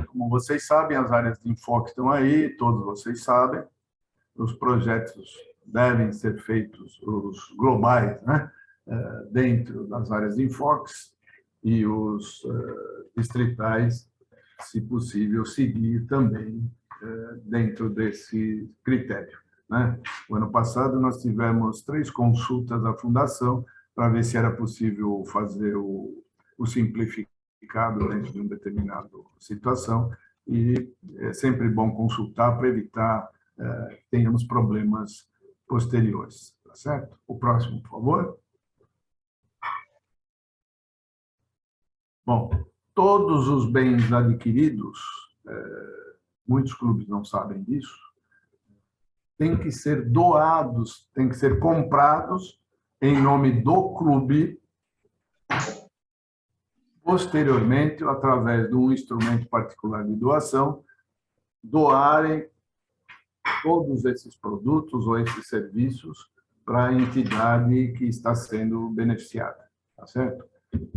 Como vocês sabem, as áreas de enfoque estão aí, todos vocês sabem. Os projetos devem ser feitos, os globais, né? Dentro das áreas de enfoques, e os distritais, se possível, seguir também dentro desse critério, né? O ano passado, nós tivemos 3 consultas à Fundação para ver se era possível fazer o simplificado dentro de uma determinada situação, e é sempre bom consultar para evitar que tenhamos problemas posteriores, tá certo? O próximo, por favor. Bom, todos os bens adquiridos, muitos clubes não sabem disso, têm que ser doados, têm que ser comprados em nome do clube, posteriormente, através de um instrumento particular de doação, doarem todos esses produtos ou esses serviços para a entidade que está sendo beneficiada, tá certo?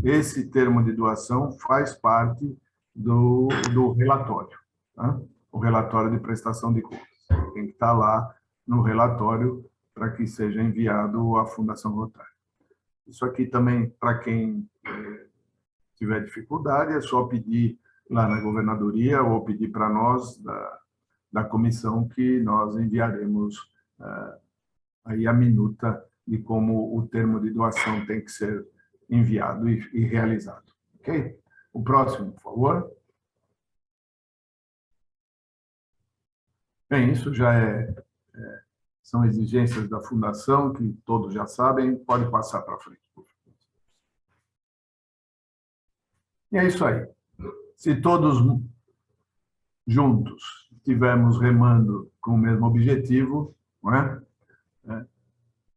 Esse termo de doação faz parte do relatório, tá? O relatório de prestação de contas. Tem que estar lá no relatório para que seja enviado à Fundação Rotário. Isso aqui também, para quem tiver dificuldade, é só pedir lá na governadoria ou pedir para nós, da comissão, que nós enviaremos aí a minuta de como o termo de doação tem que ser enviado e realizado. Ok? O próximo, por favor. Bem, isso já são exigências da Fundação, que todos já sabem. Pode passar para frente, por favor. E é isso aí. Se todos juntos estivermos remando com o mesmo objetivo, não é?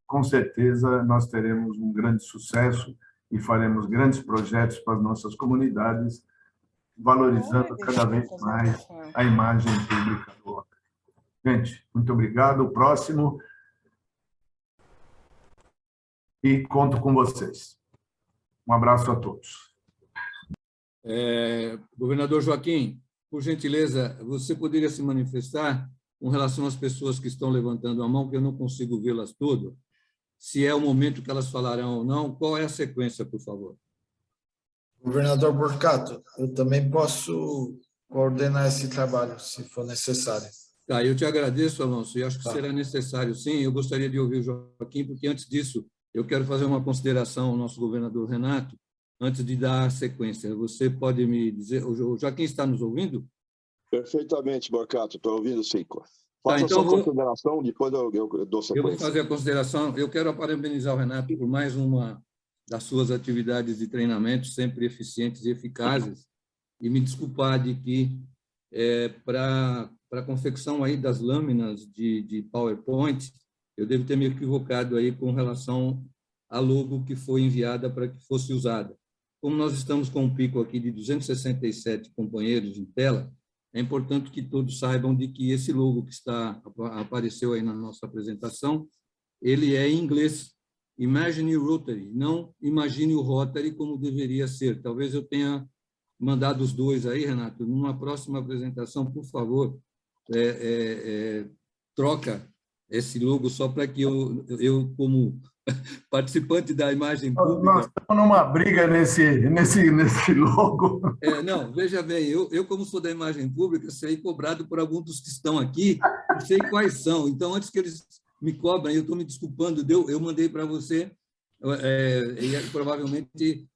Com certeza nós teremos um grande sucesso e faremos grandes projetos para as nossas comunidades, valorizando cada vez mais a imagem pública do Rotary. Gente, muito obrigado. O próximo. E conto com vocês. Um abraço a todos. Governador Joaquim, por gentileza, você poderia se manifestar com relação às pessoas que estão levantando a mão, que eu não consigo vê-las todas, se é o momento que elas falarão ou não, qual é a sequência, por favor? Governador Borcato, eu também posso coordenar esse trabalho, se for necessário. Tá, eu te agradeço, Alonso, e acho que será necessário, sim. Eu gostaria de ouvir o Joaquim, porque antes disso, eu quero fazer uma consideração ao nosso governador Renato, antes de dar a sequência. Você pode me dizer... O Joaquim está nos ouvindo? Perfeitamente, Borcato, estou ouvindo, sim. Faça então a sua consideração, depois eu dou sequência. Eu vou fazer a consideração. Eu quero parabenizar o Renato por mais uma das suas atividades de treinamento, sempre eficientes e eficazes, e me desculpar de que, para a confecção aí das lâminas de PowerPoint, eu devo ter me equivocado aí com relação à logo que foi enviada para que fosse usada. Como nós estamos com um pico aqui de 267 companheiros em tela, é importante que todos saibam de que esse logo que apareceu aí na nossa apresentação, ele é em inglês, Imagine Rotary, não Imagine o Rotary como deveria ser. Talvez eu tenha mandado os dois aí, Renato, numa próxima apresentação, por favor, troca esse logo só para que eu como participante da imagem pública... Nós estamos numa briga nesse logo. Não, veja bem, eu como sou da imagem pública, sei cobrado por alguns dos que estão aqui, sei quais são. Então, antes que eles me cobrem, eu estou me desculpando, eu mandei para você, e provavelmente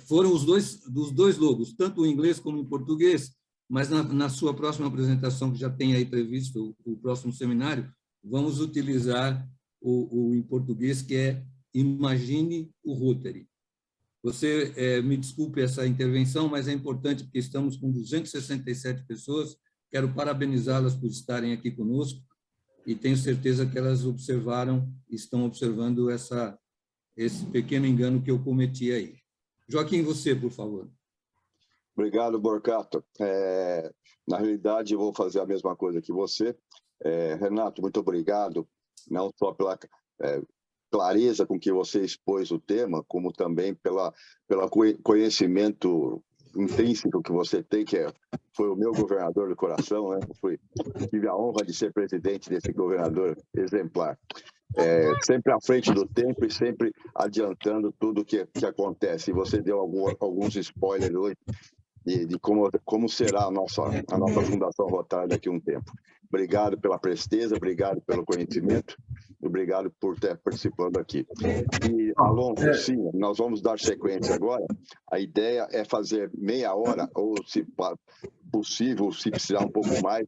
foram os dois logos, tanto em inglês como em português, mas na sua próxima apresentação, que já tem aí previsto o próximo seminário, vamos utilizar o em português, que é Imagine o Rotary. Você me desculpe essa intervenção, mas é importante porque estamos com 267 pessoas. Quero parabenizá-las por estarem aqui conosco e tenho certeza que elas estão observando esse pequeno engano que eu cometi aí. Joaquim, você, por favor. Obrigado, Borcato. Na realidade, eu vou fazer a mesma coisa que você. Renato, muito obrigado, não só pela clareza com que você expôs o tema, como também pelo conhecimento intrínseco que você tem, foi o meu governador do coração, né? Tive a honra de ser presidente desse governador exemplar. Sempre à frente do tempo e sempre adiantando tudo que acontece. E você deu alguns spoilers hoje de como será a nossa Fundação Rotary daqui a um tempo. Obrigado pela presteza, obrigado pelo conhecimento, obrigado por estar participando aqui. E, Alonso, sim, nós vamos dar sequência agora. A ideia é fazer meia hora, ou, se possível, se precisar um pouco mais,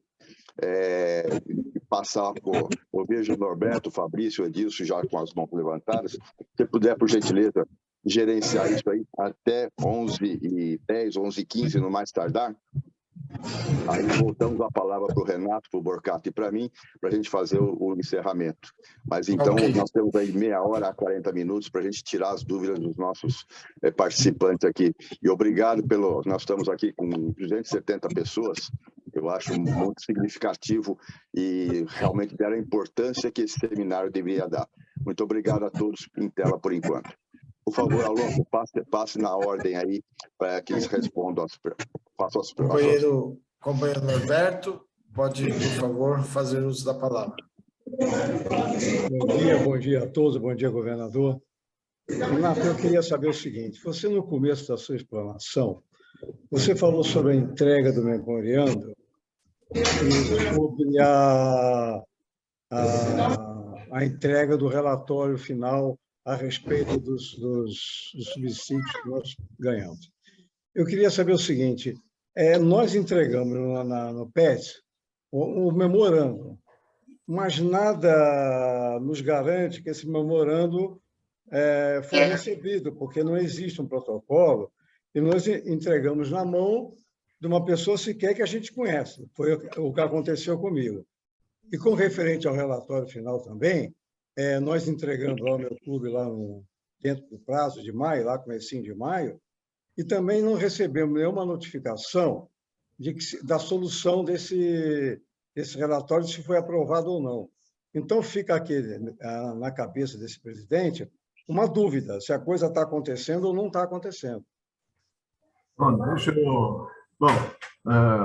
passar por... Eu vejo o Norberto, o Fabrício, o Edilson já com as mãos levantadas. Se puder, por gentileza, gerenciar isso aí até 11h10, 11h15, no mais tardar. Aí voltamos a palavra para o Renato, para o Borcato e para mim, para a gente fazer o encerramento. Mas então, nós temos aí meia hora a 40 minutos para a gente tirar as dúvidas dos nossos participantes aqui. E obrigado nós estamos aqui com 270 pessoas, eu acho muito significativo e realmente deram a importância que esse seminário deveria dar. Muito obrigado a todos em tela por enquanto. Por favor, Alonso, passe na ordem aí para que eles respondam, façam as perguntas. Companheiro Norberto, pode, por favor, fazer uso da palavra. Bom dia a todos, bom dia, governador. Renato, eu queria saber o seguinte, você no começo da sua explanação, você falou sobre a entrega do memoriando sobre a entrega do relatório final a respeito dos subsídios que nós ganhamos. Eu queria saber o seguinte, nós entregamos no PET o memorando, mas nada nos garante que esse memorando foi recebido, porque não existe um protocolo, e nós entregamos na mão de uma pessoa sequer que a gente conhece. Foi o que aconteceu comigo. E com referente ao relatório final também, nós entregamos lá o meu clube lá dentro do prazo de maio, lá comecinho de maio, e também não recebemos nenhuma notificação da solução desse relatório, se foi aprovado ou não. Então, fica aqui na cabeça desse presidente uma dúvida, se a coisa está acontecendo ou não está acontecendo. Bom,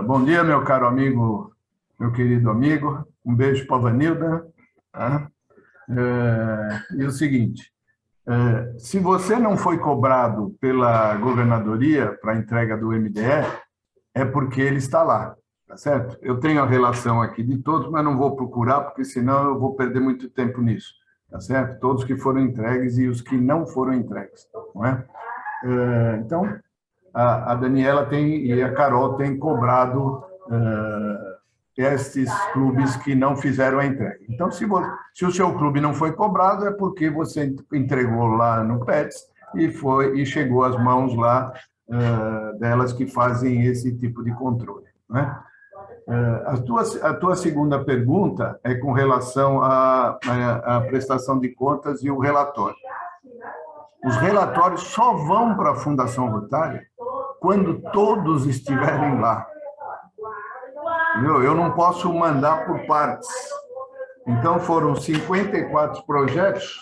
bom dia, meu caro amigo, meu querido amigo. Um beijo para a Vanilda. Tá? E o seguinte, se você não foi cobrado pela governadoria para a entrega do MDE, é porque ele está lá, tá certo? Eu tenho a relação aqui de todos, mas não vou procurar, porque senão eu vou perder muito tempo nisso, tá certo? Todos que foram entregues e os que não foram entregues, não é? Então, a Daniela e a Carol têm cobrado estes clubes que não fizeram a entrega. Então, se o seu clube não foi cobrado, é porque você entregou lá no PETS e chegou às mãos lá delas que fazem esse tipo de controle, né? A tua segunda pergunta é com relação à prestação de contas e o relatório. Os relatórios só vão para a Fundação Rotária quando todos estiverem lá. Eu não posso mandar por partes. Então, foram 54 projetos,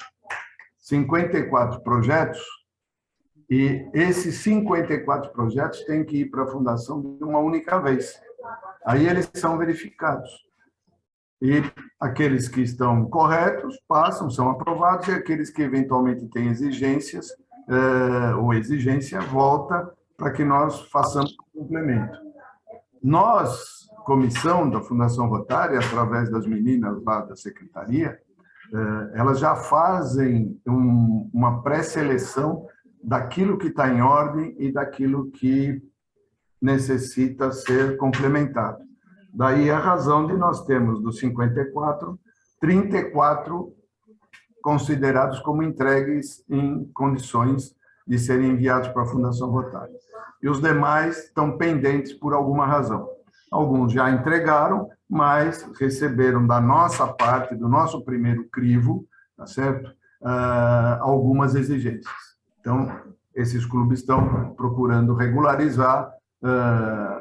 e esses 54 projetos têm que ir para a Fundação de uma única vez. Aí eles são verificados. E aqueles que estão corretos passam, são aprovados, e aqueles que eventualmente têm exigências ou exigência volta para que nós façamos o complemento. Nós, comissão da Fundação Rotária, através das meninas lá da secretaria, elas já fazem uma pré-seleção daquilo que está em ordem e daquilo que necessita ser complementado. Daí a razão de nós termos dos 54, 34 considerados como entregues em condições de serem enviados para a Fundação Rotária. E os demais estão pendentes por alguma razão. Alguns já entregaram, mas receberam da nossa parte, do nosso primeiro crivo, tá certo? Algumas exigências. Então, esses clubes estão procurando regularizar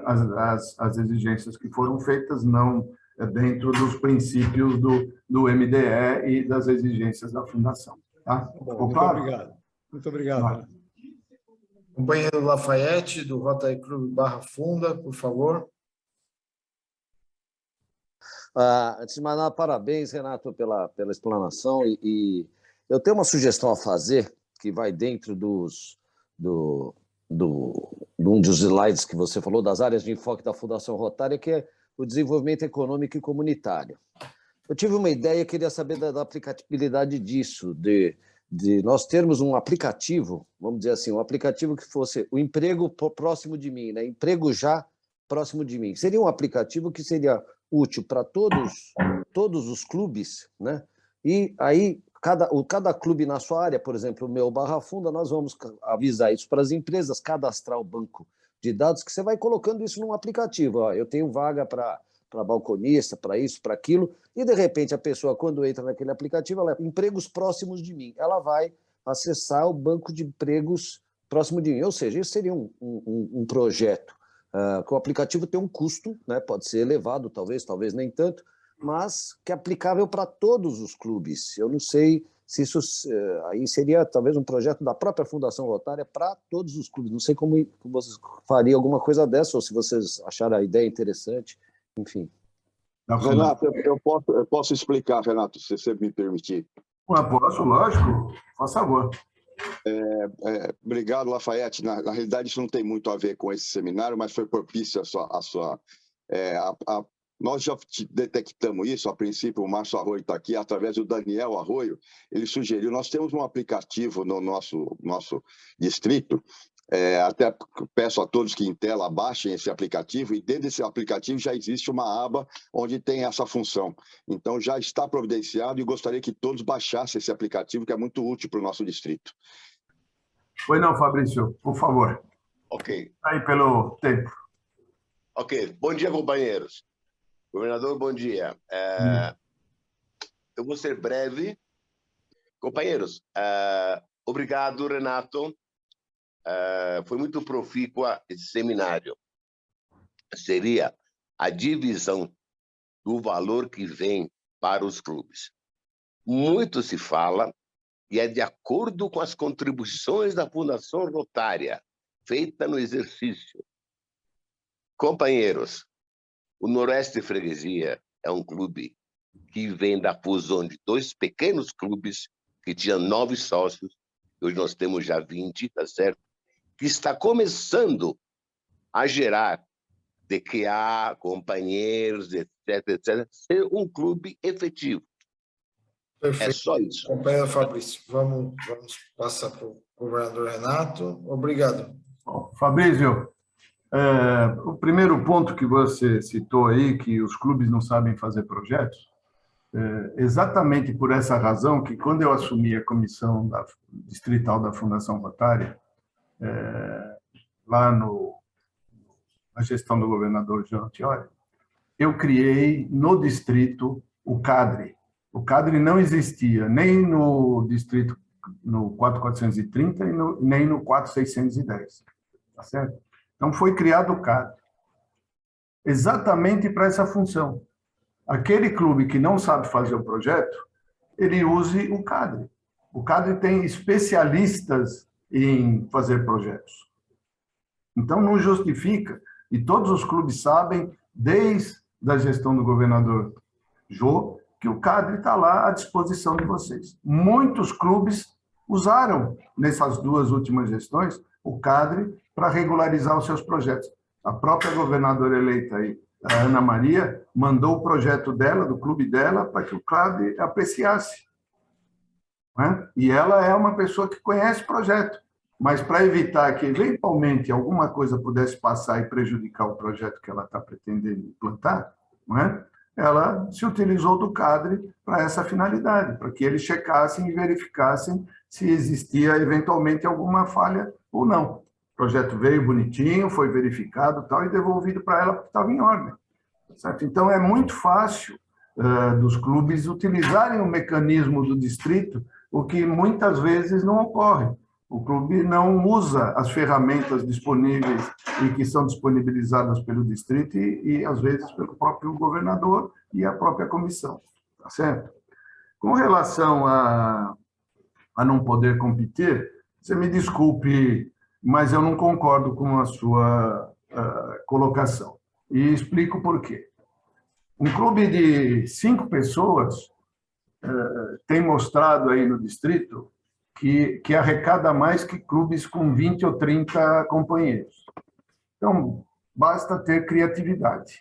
as exigências que foram feitas, não dentro dos princípios do MDE e das exigências da Fundação. Tá? Bom, muito obrigado. Muito obrigado. Companheiro Lafayette, do Rotary Clube Barra Funda, por favor. Antes de mais nada, parabéns, Renato, pela explanação. E eu tenho uma sugestão a fazer, que vai dentro de um dos slides que você falou, das áreas de enfoque da Fundação Rotária, que é o desenvolvimento econômico e comunitário. Eu tive uma ideia, queria saber da aplicabilidade disso, de nós termos um aplicativo, vamos dizer assim, um aplicativo que fosse o emprego próximo de mim, né? Emprego já próximo de mim. Seria um aplicativo que seria útil para todos os clubes, né? E aí, cada clube na sua área, por exemplo, o meu Barra Funda, nós vamos avisar isso para as empresas, cadastrar o banco de dados, que você vai colocando isso num aplicativo. Ó, eu tenho vaga para balconista, para isso, para aquilo, e de repente a pessoa, quando entra naquele aplicativo, ela empregos próximos de mim, ela vai acessar o banco de empregos próximo de mim. Ou seja, isso seria um projeto que o aplicativo tem um custo, né? Pode ser elevado, talvez nem tanto, mas que é aplicável para todos os clubes. Eu não sei se isso aí seria talvez um projeto da própria Fundação Rotária para todos os clubes. Não sei como vocês fariam alguma coisa dessa, ou se vocês acharam a ideia interessante, enfim. Renato, eu posso explicar, Renato, se você me permitir. Posso, lógico. Por favor. Obrigado, Lafayette. Na realidade, isso não tem muito a ver com esse seminário, mas foi propício a Nós já detectamos isso, a princípio o Márcio Arroio está aqui, através do Daniel Arroio, ele sugeriu, nós temos um aplicativo no nosso distrito, até peço a todos que em tela baixem esse aplicativo, e dentro desse aplicativo já existe uma aba onde tem essa função. Então já está providenciado e gostaria que todos baixassem esse aplicativo, que é muito útil para o nosso distrito. Pois não, Fabrício, por favor. Ok. Aí pelo tempo. Ok. Bom dia, companheiros. Governador, bom dia. Eu vou ser breve. Companheiros, obrigado, Renato. Foi muito profícua esse seminário. Seria a divisão do valor que vem para os clubes. Muito se fala, e é de acordo com as contribuições da Fundação Rotária, feita no exercício. Companheiros, o Noroeste Freguesia é um clube que vem da fusão de 2 pequenos clubes que tinham 9 sócios, hoje nós temos já 20, tá certo? Que está começando a gerar DQA, companheiros, etc., ser um clube efetivo. Perfeito. É só isso. Companheiro Fabrício, vamos passar para o governador Renato. Obrigado. Bom, Fabrício, o primeiro ponto que você citou aí, que os clubes não sabem fazer projetos, exatamente por essa razão que, quando eu assumi a comissão distrital da Fundação Rotária, lá na gestão do governador Jean Tiori, eu criei no distrito o CADRE. O CADRE não existia nem no distrito no 4430 e nem no 4610. Tá certo? Então, foi criado o CADRE exatamente para essa função. Aquele clube que não sabe fazer o projeto, ele use o CADRE. O CADRE tem especialistas em fazer projetos. Então, não justifica, e todos os clubes sabem, desde a gestão do governador Jô, que o CADRE está lá à disposição de vocês. Muitos clubes usaram, nessas 2 últimas gestões, o CADRE para regularizar os seus projetos. A própria governadora eleita aí, a Ana Maria, mandou o projeto dela, do clube dela, para que o CADRE apreciasse. Né? E ela é uma pessoa que conhece o projeto. Mas para evitar que, eventualmente, alguma coisa pudesse passar e prejudicar o projeto que ela está pretendendo implantar, não é? Ela se utilizou do CADRE para essa finalidade, para que eles checassem e verificassem se existia, eventualmente, alguma falha ou não. O projeto veio bonitinho, foi verificado tal, e devolvido para ela porque estava em ordem. Certo? Então, é muito fácil dos clubes utilizarem o mecanismo do distrito, o que muitas vezes não ocorre. O clube não usa as ferramentas disponíveis e que são disponibilizadas pelo distrito e às vezes, pelo próprio governador e a própria comissão. Tá certo? Com relação a não poder competir, você me desculpe, mas eu não concordo com a sua colocação. E explico por quê. Um clube de 5 pessoas tem mostrado aí no distrito que arrecada mais que clubes com 20 ou 30 companheiros. Então, basta ter criatividade.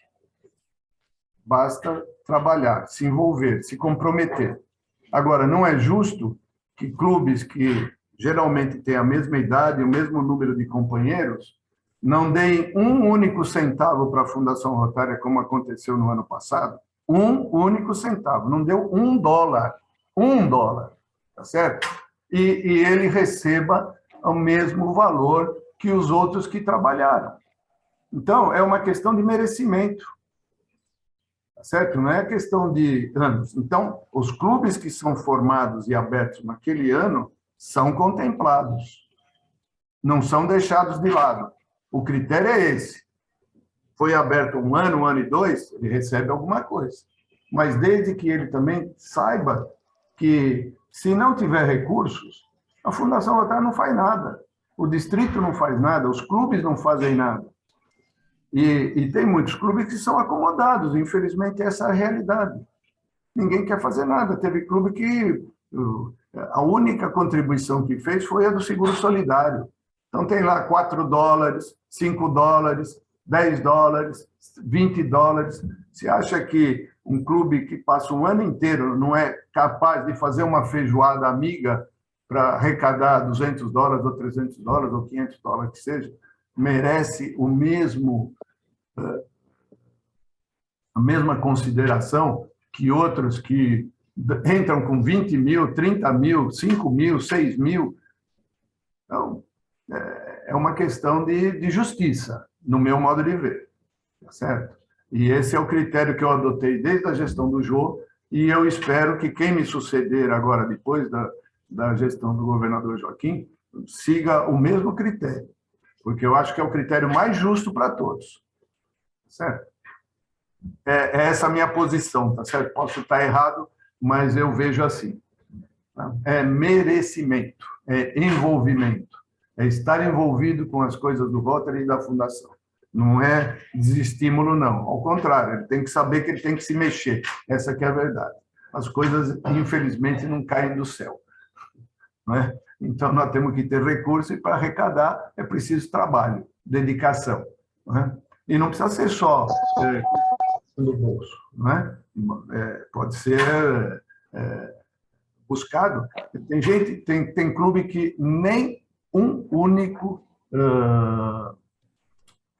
Basta trabalhar, se envolver, se comprometer. Agora, não é justo que clubes que geralmente têm a mesma idade, o mesmo número de companheiros, não deem um único centavo para a Fundação Rotária, como aconteceu no ano passado. Um único centavo. Não deu $1. $1, tá certo? E ele receba o mesmo valor que os outros que trabalharam. Então, é uma questão de merecimento. Tá certo? Não é questão de anos. Então, os clubes que são formados e abertos naquele ano são contemplados. Não são deixados de lado. O critério é esse. Foi aberto 1 ano e 2, ele recebe alguma coisa. Mas desde que ele também saiba que, se não tiver recursos, a Fundação Rotária não faz nada. O distrito não faz nada, os clubes não fazem nada. E tem muitos clubes que são acomodados, infelizmente essa é a realidade. Ninguém quer fazer nada. Teve clube que a única contribuição que fez foi a do seguro solidário. Então tem lá $4, $5, 10 dólares, 20 dólares. Você acha que um clube que passa o ano inteiro não é capaz de fazer uma feijoada amiga para arrecadar 200 dólares, ou 300 dólares, ou 500 dólares, que seja, merece o mesmo, a mesma consideração que outros que entram com 20 mil, 30 mil, 5 mil, 6 mil? Então, é uma questão de justiça, no meu modo de ver, tá certo? E esse é o critério que eu adotei desde a gestão do Jô, e eu espero que quem me suceder agora, depois da gestão do governador Joaquim, siga o mesmo critério, porque eu acho que é o critério mais justo para todos, certo? É essa a minha posição, tá certo? Posso estar errado, mas eu vejo assim. Tá? É merecimento, é envolvimento, é estar envolvido com as coisas do Rotary e da Fundação. Não é desestímulo, não. Ao contrário, ele tem que saber que ele tem que se mexer. Essa que é a verdade. As coisas, infelizmente, não caem do céu. Não é? Então, nós temos que ter recurso e, para arrecadar, é preciso trabalho, dedicação. Não é? E não precisa ser só do bolso. Não é? Pode ser buscado. Tem clube que nem um único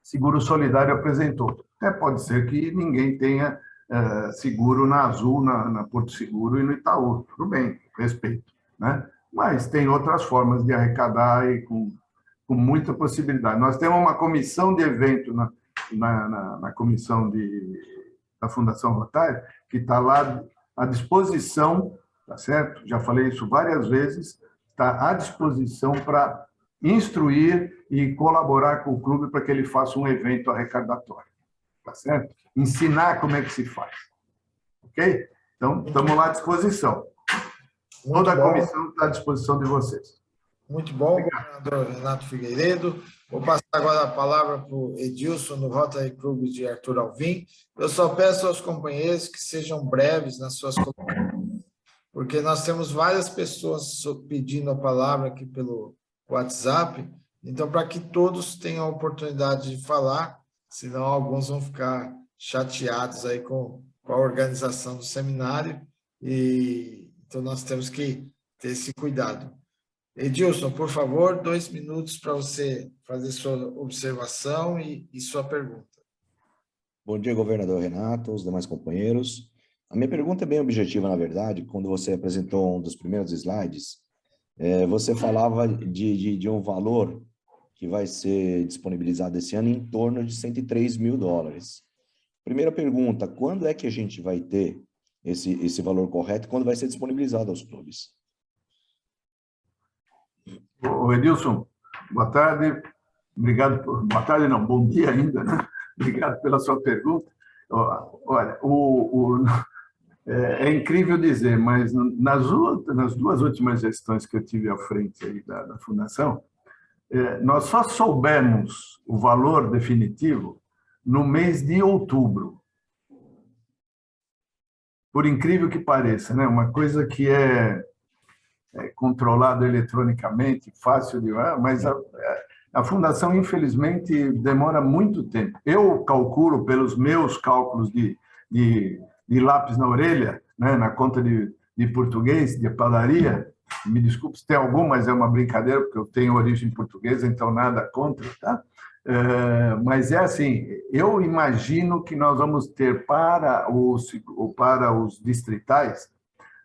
seguro solidário apresentou. Pode ser que ninguém tenha seguro na Azul, na Porto Seguro e no Itaú. Tudo bem, respeito. Né? Mas tem outras formas de arrecadar e com muita possibilidade. Nós temos uma comissão de evento na comissão da Fundação Rotary, que está lá à disposição, tá certo? Já falei isso várias vezes, está à disposição para instruir e colaborar com o clube para que ele faça um evento arrecadatório, tá certo? Ensinar como é que se faz, ok? Então, estamos lá à disposição. Toda a comissão está à disposição de vocês. Muito bom, governador Renato Figueiredo. Vou passar agora a palavra para o Edilson, no Rotary Clube de Arthur Alvim. Eu só peço aos companheiros que sejam breves nas suas colocações, porque nós temos várias pessoas pedindo a palavra aqui pelo WhatsApp, então, para que todos tenham a oportunidade de falar, senão alguns vão ficar chateados aí com a organização do seminário, e então nós temos que ter esse cuidado. Edilson, por favor, 2 minutos para você fazer sua observação e sua pergunta. Bom dia, governador Renato, os demais companheiros. A minha pergunta é bem objetiva, na verdade. Quando você apresentou um dos primeiros slides, você falava de um valor que vai ser disponibilizado esse ano em torno de 103 mil dólares. Primeira pergunta, quando é que a gente vai ter esse valor correto e quando vai ser disponibilizado aos clubes? Edilson, boa tarde. Obrigado boa tarde, não, bom dia ainda, né? Obrigado pela sua pergunta. Olha, é incrível dizer, mas nas 2 últimas gestões que eu tive à frente aí da Fundação, nós só soubemos o valor definitivo no mês de outubro. Por incrível que pareça, né? Uma coisa que é controlada eletronicamente, fácil de... Mas a Fundação, infelizmente, demora muito tempo. Eu calculo, pelos meus cálculos de lápis na orelha, né, na conta de português, de padaria, me desculpe se tem algum, mas é uma brincadeira, porque eu tenho origem portuguesa, então nada contra, tá? Mas é assim, eu imagino que nós vamos ter para os distritais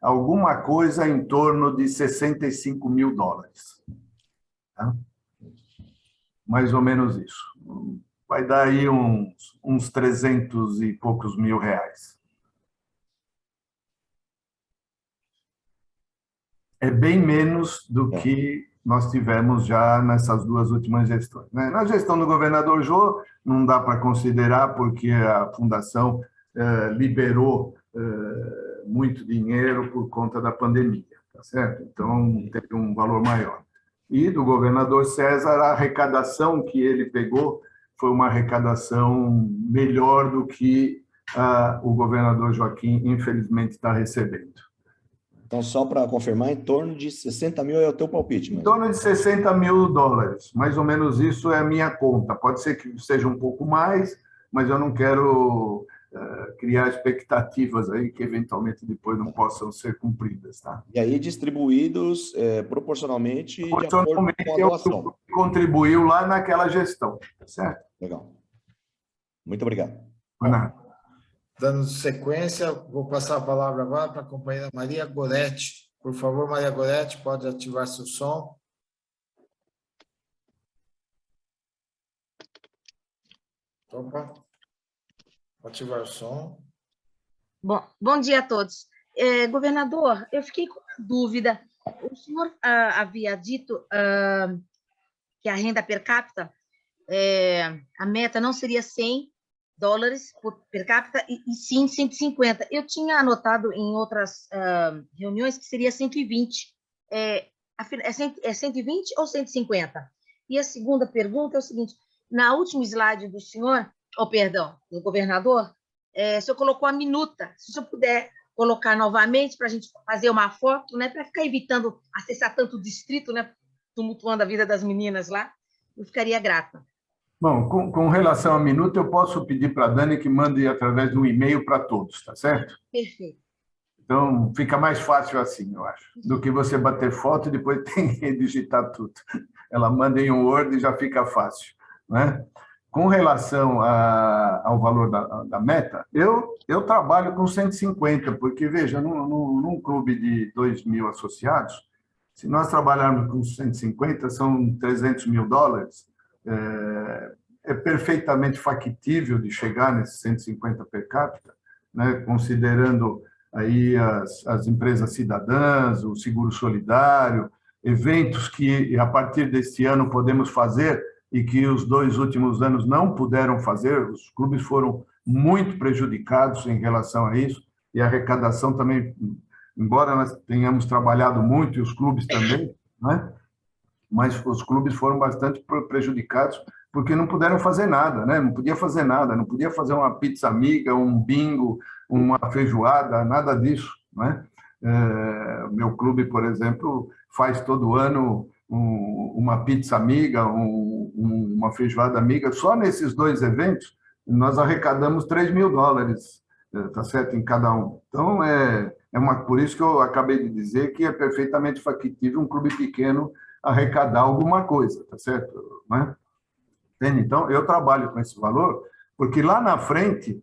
alguma coisa em torno de 65 mil dólares. Tá? Mais ou menos isso. Vai dar aí uns 300 e poucos mil reais. É bem menos do que nós tivemos já nessas 2 últimas gestões. Né? Na gestão do governador Jô, não dá para considerar, porque a Fundação liberou muito dinheiro por conta da pandemia, tá certo? Então, teve um valor maior. E do governador César, a arrecadação que ele pegou foi uma arrecadação melhor do que o governador Joaquim, infelizmente, está recebendo. Então, só para confirmar, em torno de 60 mil é o teu palpite, Em torno de 60 mil dólares, mais ou menos isso é a minha conta. Pode ser que seja um pouco mais, mas eu não quero criar expectativas aí que eventualmente depois não possam ser cumpridas, tá? E aí distribuídos proporcionalmente de acordo Proporcionalmente com a doação. é o que contribuiu lá naquela gestão, tá certo? Legal. Muito obrigado. Renato. Dando sequência, vou passar a palavra agora para a companheira Maria Goretti. Por favor, Maria Goretti, pode ativar seu som. Opa. Ativar o som. Bom dia a todos. Governador, eu fiquei com uma dúvida. O senhor havia dito que a renda per capita, a meta não seria $100 per capita, e sim 150. Eu tinha anotado em outras reuniões que seria 120. É 120 ou 150? E a segunda pergunta é o seguinte: na última slide do senhor, do governador, o senhor colocou a minuta. Se o senhor puder colocar novamente para a gente fazer uma foto, né, para ficar evitando acessar tanto o distrito, né, tumultuando a vida das meninas lá, eu ficaria grata. Bom, com relação à minuta, eu posso pedir para a Dani que mande através de um e-mail para todos, tá certo? Perfeito. Então, fica mais fácil assim, eu acho, do que você bater foto e depois tem que digitar tudo. Ela manda em um Word e já fica fácil, né? Com relação ao valor da meta, eu trabalho com 150, porque, veja, num clube de 2.000 associados, se nós trabalharmos com 150, são $300 mil, é perfeitamente factível de chegar nesses 150 per capita, né, considerando aí as empresas cidadãs, o seguro solidário, eventos que, a partir deste ano, podemos fazer e que os 2 últimos anos não puderam fazer. Os clubes foram muito prejudicados em relação a isso, e a arrecadação também, embora nós tenhamos trabalhado muito, e os clubes também, né? Mas os clubes foram bastante prejudicados porque não puderam fazer nada, né? Não podia fazer nada, não podia fazer uma pizza amiga, um bingo, uma feijoada, nada disso, né? Meu clube, por exemplo, faz todo ano uma pizza amiga, uma feijoada amiga. Só nesses 2 eventos nós arrecadamos $3 mil, tá certo, em cada um. Então por isso que eu acabei de dizer que é perfeitamente factível um clube pequeno arrecadar alguma coisa, tá certo, né? Entende? Então eu trabalho com esse valor porque lá na frente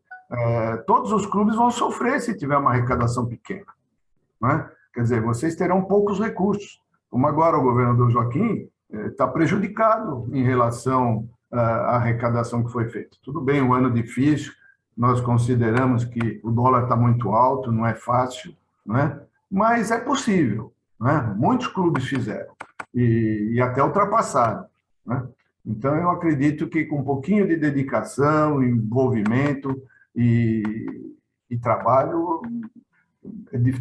todos os clubes vão sofrer se tiver uma arrecadação pequena, né? Quer dizer, vocês terão poucos recursos. Como agora o governador Joaquim está prejudicado em relação à arrecadação que foi feita. Tudo bem, um ano difícil, nós consideramos que o dólar está muito alto, não é fácil, né? Mas é possível, né? Muitos clubes fizeram e até ultrapassaram, né? Então, eu acredito que com um pouquinho de dedicação, envolvimento e trabalho,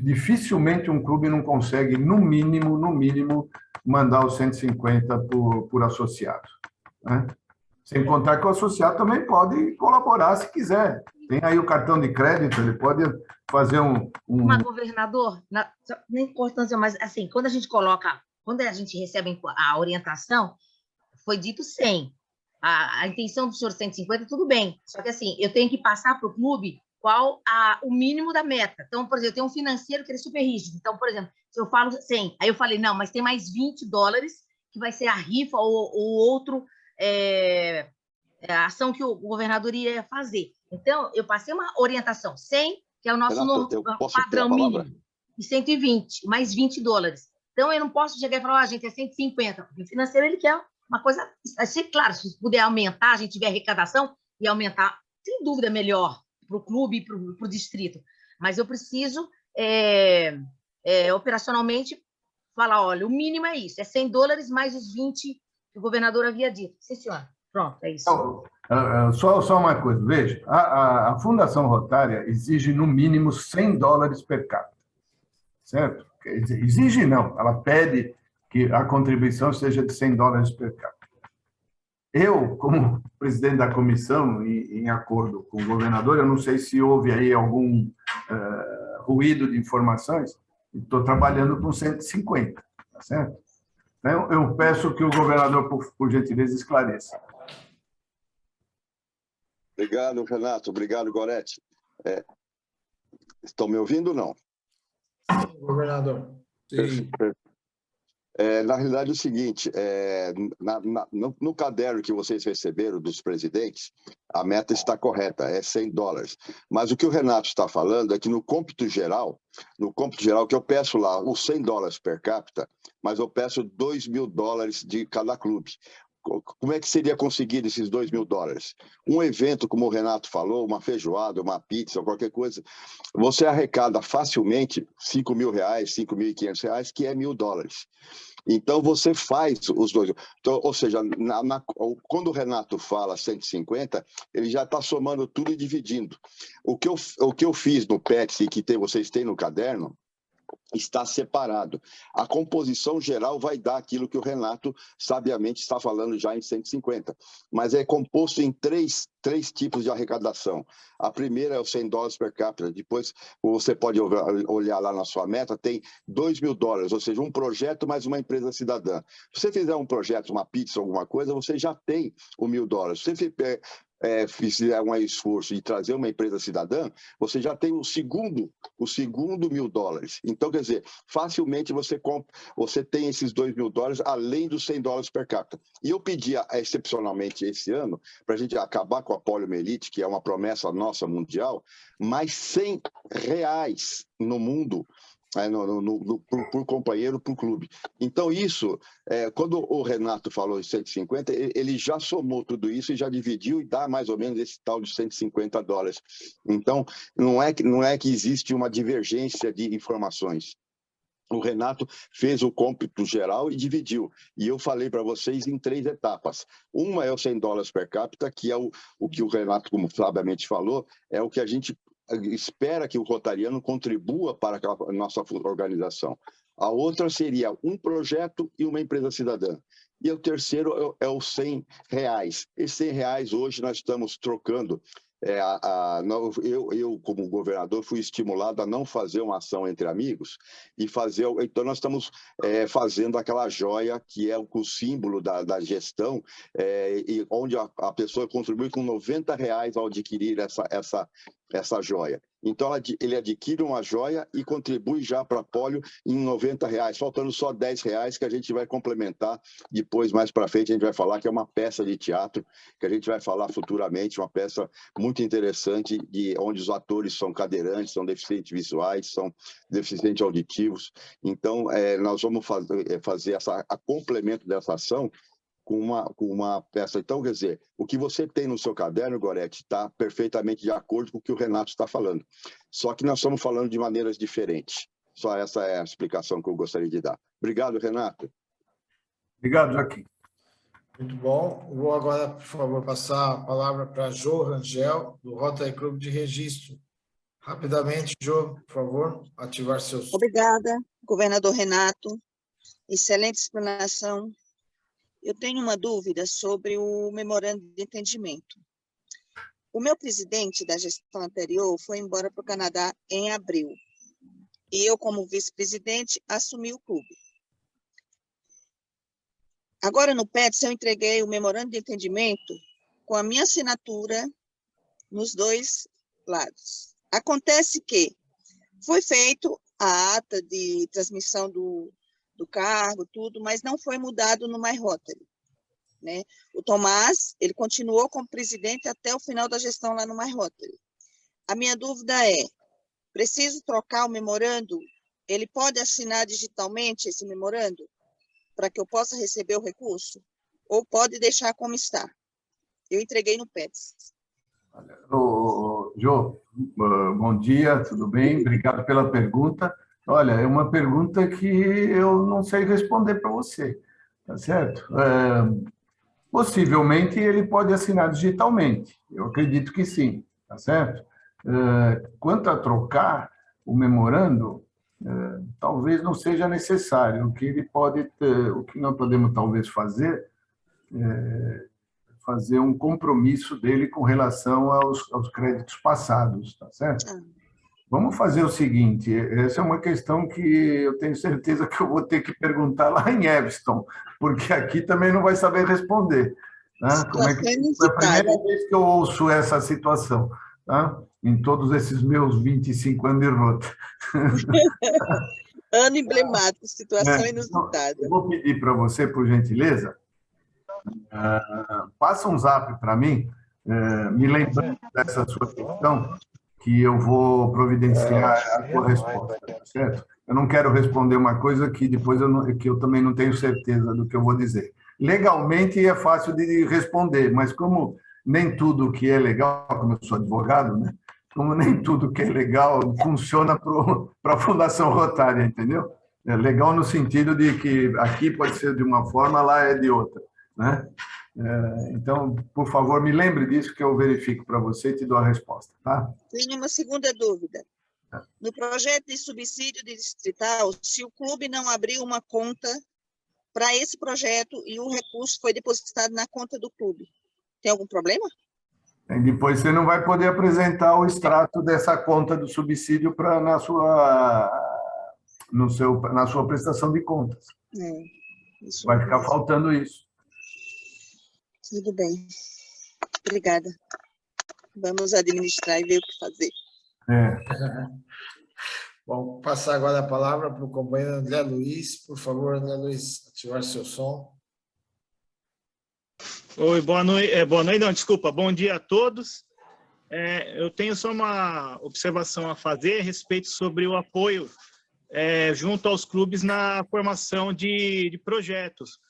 dificilmente um clube não consegue, no mínimo, mandar os 150 por associado, né? Sem contar que o associado também pode colaborar se quiser. Tem aí o cartão de crédito, ele pode fazer Mas, governador, nem importância, mas assim, quando a gente recebe a orientação, foi dito 100. A intenção do senhor 150, tudo bem. Só que assim, eu tenho que passar para o clube qual o mínimo da meta. Então, por exemplo, eu tenho um financeiro que ele é super rígido. Então, por exemplo, se eu falo 100, aí eu falei, não, mas tem mais $20 que vai ser a rifa ou outro a ação que o governador ia fazer. Então, eu passei uma orientação, 100, que é o nosso padrão mínimo, e 120, mais $20. Então, eu não posso chegar e falar, gente, é 150, porque o financeiro ele quer uma coisa... Assim, claro, se puder aumentar, a gente tiver arrecadação e aumentar, sem dúvida, melhor para o clube e para o distrito. Mas eu preciso, operacionalmente, falar, olha, o mínimo é isso, é $100 mais os 20 que o governador havia dito. Sim, senhor. Pronto, é isso. Só uma coisa, veja, a Fundação Rotária exige no mínimo $100 per capita, certo? Exige não, ela pede que a contribuição seja de $100 per capita. Eu, como presidente da comissão, em acordo com o governador, eu não sei se houve aí algum ruído de informações, e estou trabalhando com 150, tá certo? Então, eu peço que o governador, por gentileza, esclareça. Obrigado, Renato. Obrigado, Gorete. Estão me ouvindo ou não? Sim, governador. Sim. Na realidade, é o seguinte, no caderno que vocês receberam dos presidentes, a meta está correta, é $100. Mas o que o Renato está falando é que no cômputo geral, que eu peço lá os $100 per capita, mas eu peço $2.000 de cada clube. Como é que seria conseguido esses $2.000? Um evento, como o Renato falou, uma feijoada, uma pizza, qualquer coisa, você arrecada facilmente R$5.000, R$5.500, que é $1.000. Então, você faz os dois. Então, ou seja, quando o Renato fala 150, ele já está somando tudo e dividindo. O que eu fiz no PETS e que vocês têm no caderno, está separado. A composição geral vai dar aquilo que o Renato sabiamente está falando já em 150, mas é composto em três tipos de arrecadação. A primeira é os $100 per capita, depois você pode olhar lá na sua meta, tem $2.000, ou seja, um projeto mais uma empresa cidadã. Se você fizer um projeto, uma pizza, alguma coisa, você já tem o $1.000. Se você fizer um esforço de trazer uma empresa cidadã, você já tem o segundo $1.000. Então, quer dizer, facilmente você tem esses $2.000 além dos $100 per capita. E eu pedia excepcionalmente esse ano, para a gente acabar com a poliomielite, que é uma promessa nossa mundial, mais R$100 no mundo, por companheiro, por clube. Então, isso, quando o Renato falou de 150, ele já somou tudo isso e já dividiu e dá mais ou menos esse tal de $150. Então, não é que existe uma divergência de informações. O Renato fez o cômputo geral e dividiu. E eu falei para vocês em 3 etapas. Uma é o $100 per capita, que é o que o Renato, como sabiamente falou, é o que a gente espera que o Rotariano contribua para a nossa organização. A outra seria um projeto e uma empresa cidadã. E o terceiro é os R$100. Esses R$100 hoje nós estamos trocando. Eu, como governador, fui estimulado a não fazer uma ação entre amigos e fazer. Então, nós estamos fazendo aquela joia que é o símbolo da gestão, e onde a pessoa contribui com R$90 ao adquirir essa joia. Então, ele adquire uma joia e contribui já para a polio em R$90, faltando só R$10 que a gente vai complementar. Depois, mais para frente, a gente vai falar que é uma peça de teatro, que a gente vai falar futuramente, uma peça muito interessante, onde os atores são cadeirantes, são deficientes visuais, são deficientes auditivos. Então, nós vamos fazer a complemento dessa ação com uma peça. Então, quer dizer, o que você tem no seu caderno, Gorete, está perfeitamente de acordo com o que o Renato está falando. Só que nós estamos falando de maneiras diferentes. Só essa é a explicação que eu gostaria de dar. Obrigado, Renato. Obrigado, Joaquim. Muito bom. Vou agora, por favor, passar a palavra para Jô Rangel, do Rotary Club de Registro. Rapidamente, Jô, por favor, ativar seus... Obrigada, governador Renato. Excelente explanação. Eu tenho uma dúvida sobre o memorando de entendimento. O meu presidente da gestão anterior foi embora para o Canadá em abril. E eu, como vice-presidente, assumi o clube. Agora, no PETS, eu entreguei o memorando de entendimento com a minha assinatura nos 2 lados. Acontece que foi feito a ata de transmissão do cargo, tudo, mas não foi mudado no My Rotary, né? O Tomás, ele continuou como presidente até o final da gestão lá no My Rotary. A minha dúvida é, preciso trocar o memorando? Ele pode assinar digitalmente esse memorando para que eu possa receber o recurso? Ou pode deixar como está? Eu entreguei no PETS. Jô, bom dia, tudo bem? Obrigado pela pergunta. Olha, é uma pergunta que eu não sei responder para você, tá certo? Possivelmente ele pode assinar digitalmente, eu acredito que sim, tá certo? Quanto a trocar o memorando, talvez não seja necessário. O que nós podemos talvez fazer fazer um compromisso dele com relação aos créditos passados, tá certo? Vamos fazer o seguinte, essa é uma questão que eu tenho certeza que eu vou ter que perguntar lá em Evanston, porque aqui também não vai saber responder. Tá? Como é que é a primeira vez que eu ouço essa situação, tá? Em todos esses meus 25 anos de rota. Ano emblemático, situação inusitada. Eu vou pedir para você, por gentileza, passa um zap para mim, me lembrando dessa sua questão, que eu vou providenciar a sua resposta, certo? Eu não quero responder uma coisa que depois que eu também não tenho certeza do que eu vou dizer. Legalmente é fácil de responder, mas como nem tudo que é legal, como eu sou advogado, né? Como nem tudo que é legal funciona para a Fundação Rotária, entendeu? É legal no sentido de que aqui pode ser de uma forma, lá é de outra, né? Então, por favor, me lembre disso que eu verifico para você e te dou a resposta, tá? Tenho uma segunda dúvida. No projeto de subsídio de distrital, se o clube não abriu uma conta para esse projeto e o recurso foi depositado na conta do clube, tem algum problema? E depois você não vai poder apresentar o extrato dessa conta do subsídio na sua prestação de contas. Vai ficar faltando isso. Tudo bem. Obrigada. Vamos administrar e ver o que fazer. Bom, passar agora a palavra para o companheiro André Luiz. Por favor, André Luiz, ativar seu som. Oi, boa noite, não, desculpa, bom dia a todos. Eu tenho só uma observação a fazer a respeito sobre o apoio junto aos clubes na formação de projetos.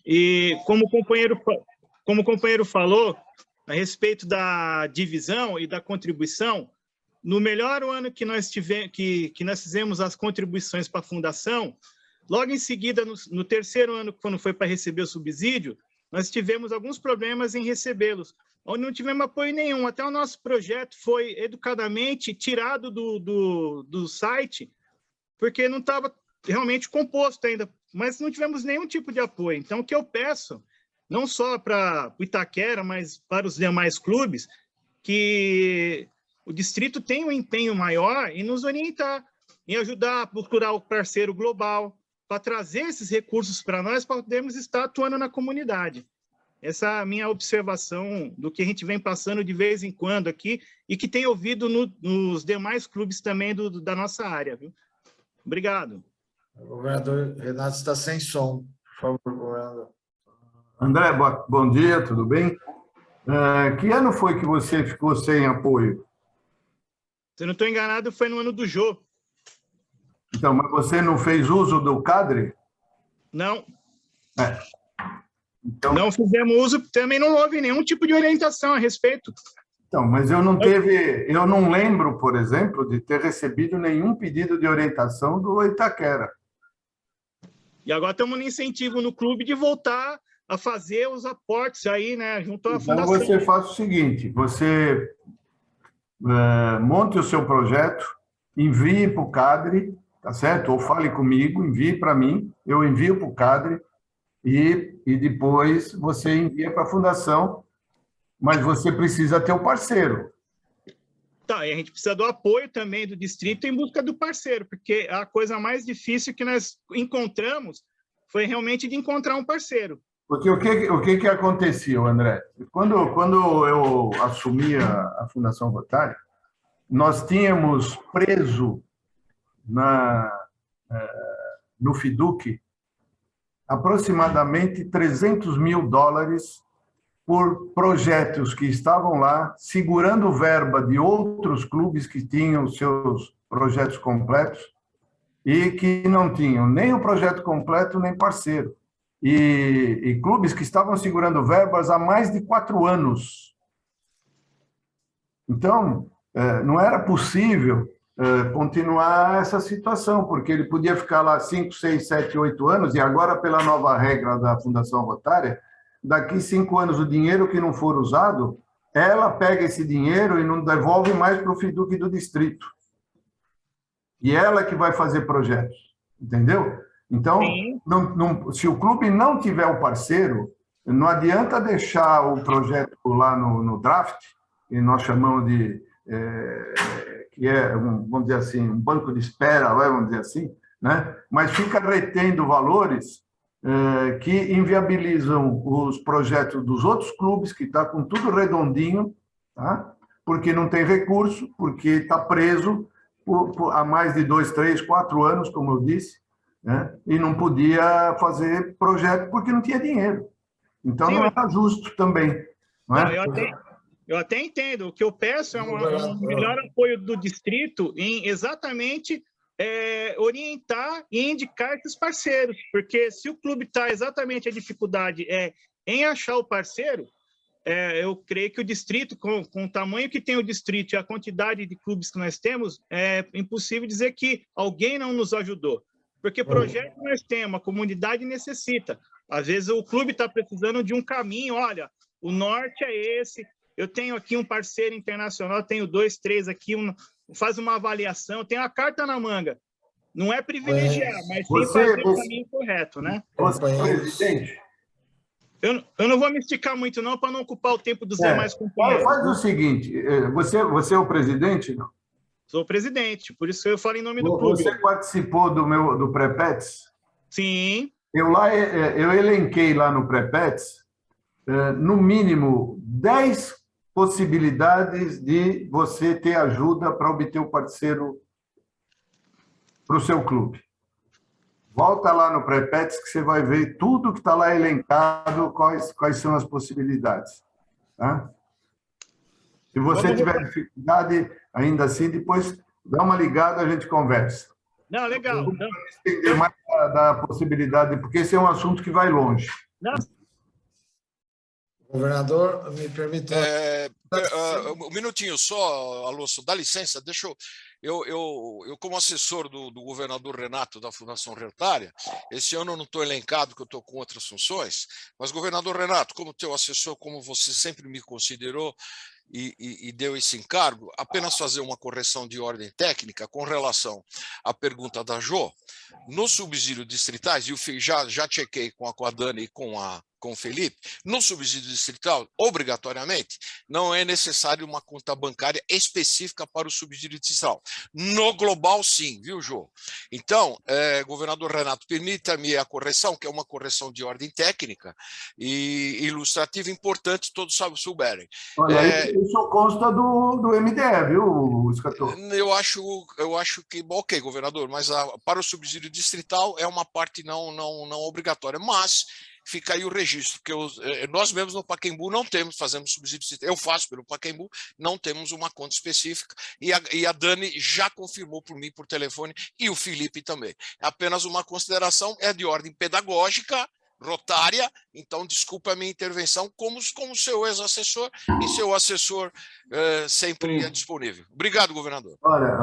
E como o companheiro falou, a respeito da divisão e da contribuição, no melhor ano que nós fizemos as contribuições para a fundação, logo em seguida, no terceiro ano, quando foi para receber o subsídio, nós tivemos alguns problemas em recebê-los, onde não tivemos apoio nenhum. Até o nosso projeto foi educadamente tirado do site, porque não estava realmente composto ainda, mas não tivemos nenhum tipo de apoio. Então, o que eu peço, não só para o Itaquera, mas para os demais clubes, que o distrito tenha um empenho maior em nos orientar, em ajudar a procurar o parceiro global, para trazer esses recursos para nós, para podermos estar atuando na comunidade. Essa é a minha observação do que a gente vem passando de vez em quando aqui e que tem ouvido nos demais clubes também da nossa área. Viu? Obrigado. O governador Renato está sem som. Por favor, governador. André, bom dia, tudo bem? Que ano foi que você ficou sem apoio? Se eu não estou enganado, foi no ano do Jô. Então, mas você não fez uso do CADRE? Não. Então, não fizemos uso, também não houve nenhum tipo de orientação a respeito. Então, mas eu não lembro, por exemplo, de ter recebido nenhum pedido de orientação do Itaquera. E agora estamos no incentivo no clube de voltar a fazer os aportes aí, né, junto à fundação. Então, você faz o seguinte, você monte o seu projeto, envie para o CADRE, tá certo? Ou fale comigo, envie para mim, eu envio para o CADRE e depois você envia para a fundação, mas você precisa ter o parceiro. Tá, e a gente precisa do apoio também do distrito em busca do parceiro, porque a coisa mais difícil que nós encontramos foi realmente de encontrar um parceiro. Porque o que acontecia, André? Quando eu assumi a Fundação Rotária, nós tínhamos preso no FIDUC aproximadamente $300 mil por projetos que estavam lá, segurando verba de outros clubes que tinham seus projetos completos e que não tinham nem o projeto completo, nem parceiro. E clubes que estavam segurando verbas há mais de 4 anos. Então, não era possível continuar essa situação, porque ele podia ficar lá 5, 6, 7, 8 anos, e agora, pela nova regra da Fundação Rotária, daqui 5 anos o dinheiro que não for usado, ela pega esse dinheiro e não devolve mais para o FIDUC do distrito. E ela que vai fazer projetos, entendeu? Então, se o clube não tiver o parceiro, não adianta deixar o projeto lá no draft, que nós chamamos que é, vamos dizer assim, um banco de espera, vamos dizer assim, né? Mas fica retendo valores que inviabilizam os projetos dos outros clubes, que está com tudo redondinho, tá? Porque não tem recurso, porque está preso há mais de 2, 3, 4 anos, como eu disse, né? E não podia fazer projeto porque não tinha dinheiro. Então, Sim, não era justo também. Não é? Eu até entendo. O que eu peço é um melhor apoio do distrito em exatamente orientar e indicar esses parceiros, porque se o clube está exatamente a dificuldade em achar o parceiro, eu creio que o distrito, com o tamanho que tem o distrito e a quantidade de clubes que nós temos, é impossível dizer que alguém não nos ajudou, porque projeto nós temos, a comunidade necessita. Às vezes o clube está precisando de um caminho, olha, o norte é esse, eu tenho aqui um parceiro internacional, tenho 2, 3 aqui, faz uma avaliação, tem a carta na manga. Não é privilegiar, mas sim fazer o caminho correto, né? Presidente, eu não vou me esticar muito, não, para não ocupar o tempo dos demais companheiros. Faz o seguinte, você é o presidente, não? Sou o presidente, por isso eu falo em nome do clube. Você participou do Pré-Pets? Sim. Eu elenquei lá no Pré-Pets, no mínimo, 10 possibilidades de você ter ajuda para obter um parceiro para o seu clube. Volta lá no Pré-Pets que você vai ver tudo que está lá elencado, quais são as possibilidades. Tá? Se você tiver dificuldade, ainda assim, depois dá uma ligada, a gente conversa. Não, legal. Não entender mais da possibilidade, porque esse é um assunto que vai longe. Não. Governador, me permita... Um minutinho só, Alonso, dá licença, deixa eu como assessor do governador Renato da Fundação Rotária, esse ano eu não estou elencado, que eu estou com outras funções, mas, governador Renato, como teu assessor, como você sempre me considerou e deu esse encargo, apenas fazer uma correção de ordem técnica com relação à pergunta da Jô, nos subsídios distritais, e eu já chequei com a Dani e com o Felipe, no subsídio distrital, obrigatoriamente, não é necessário uma conta bancária específica para o subsídio distrital. No global, sim, viu, Jô? Então, governador Renato, permita-me a correção, que é uma correção de ordem técnica e ilustrativa importante, todos souberem. Olha, isso consta do MDE, viu, Escator? Eu acho que, ok, governador, mas para o subsídio distrital é uma parte não obrigatória, mas fica aí o registro, porque nós mesmos no Pacaembu não fazemos subsídio distrital. Eu faço pelo Pacaembu, não temos uma conta específica, e a Dani já confirmou por mim por telefone, e o Felipe também. Apenas uma consideração, é de ordem pedagógica, rotária, então desculpa a minha intervenção como seu ex-assessor e seu assessor sempre disponível. Obrigado, governador. Olha,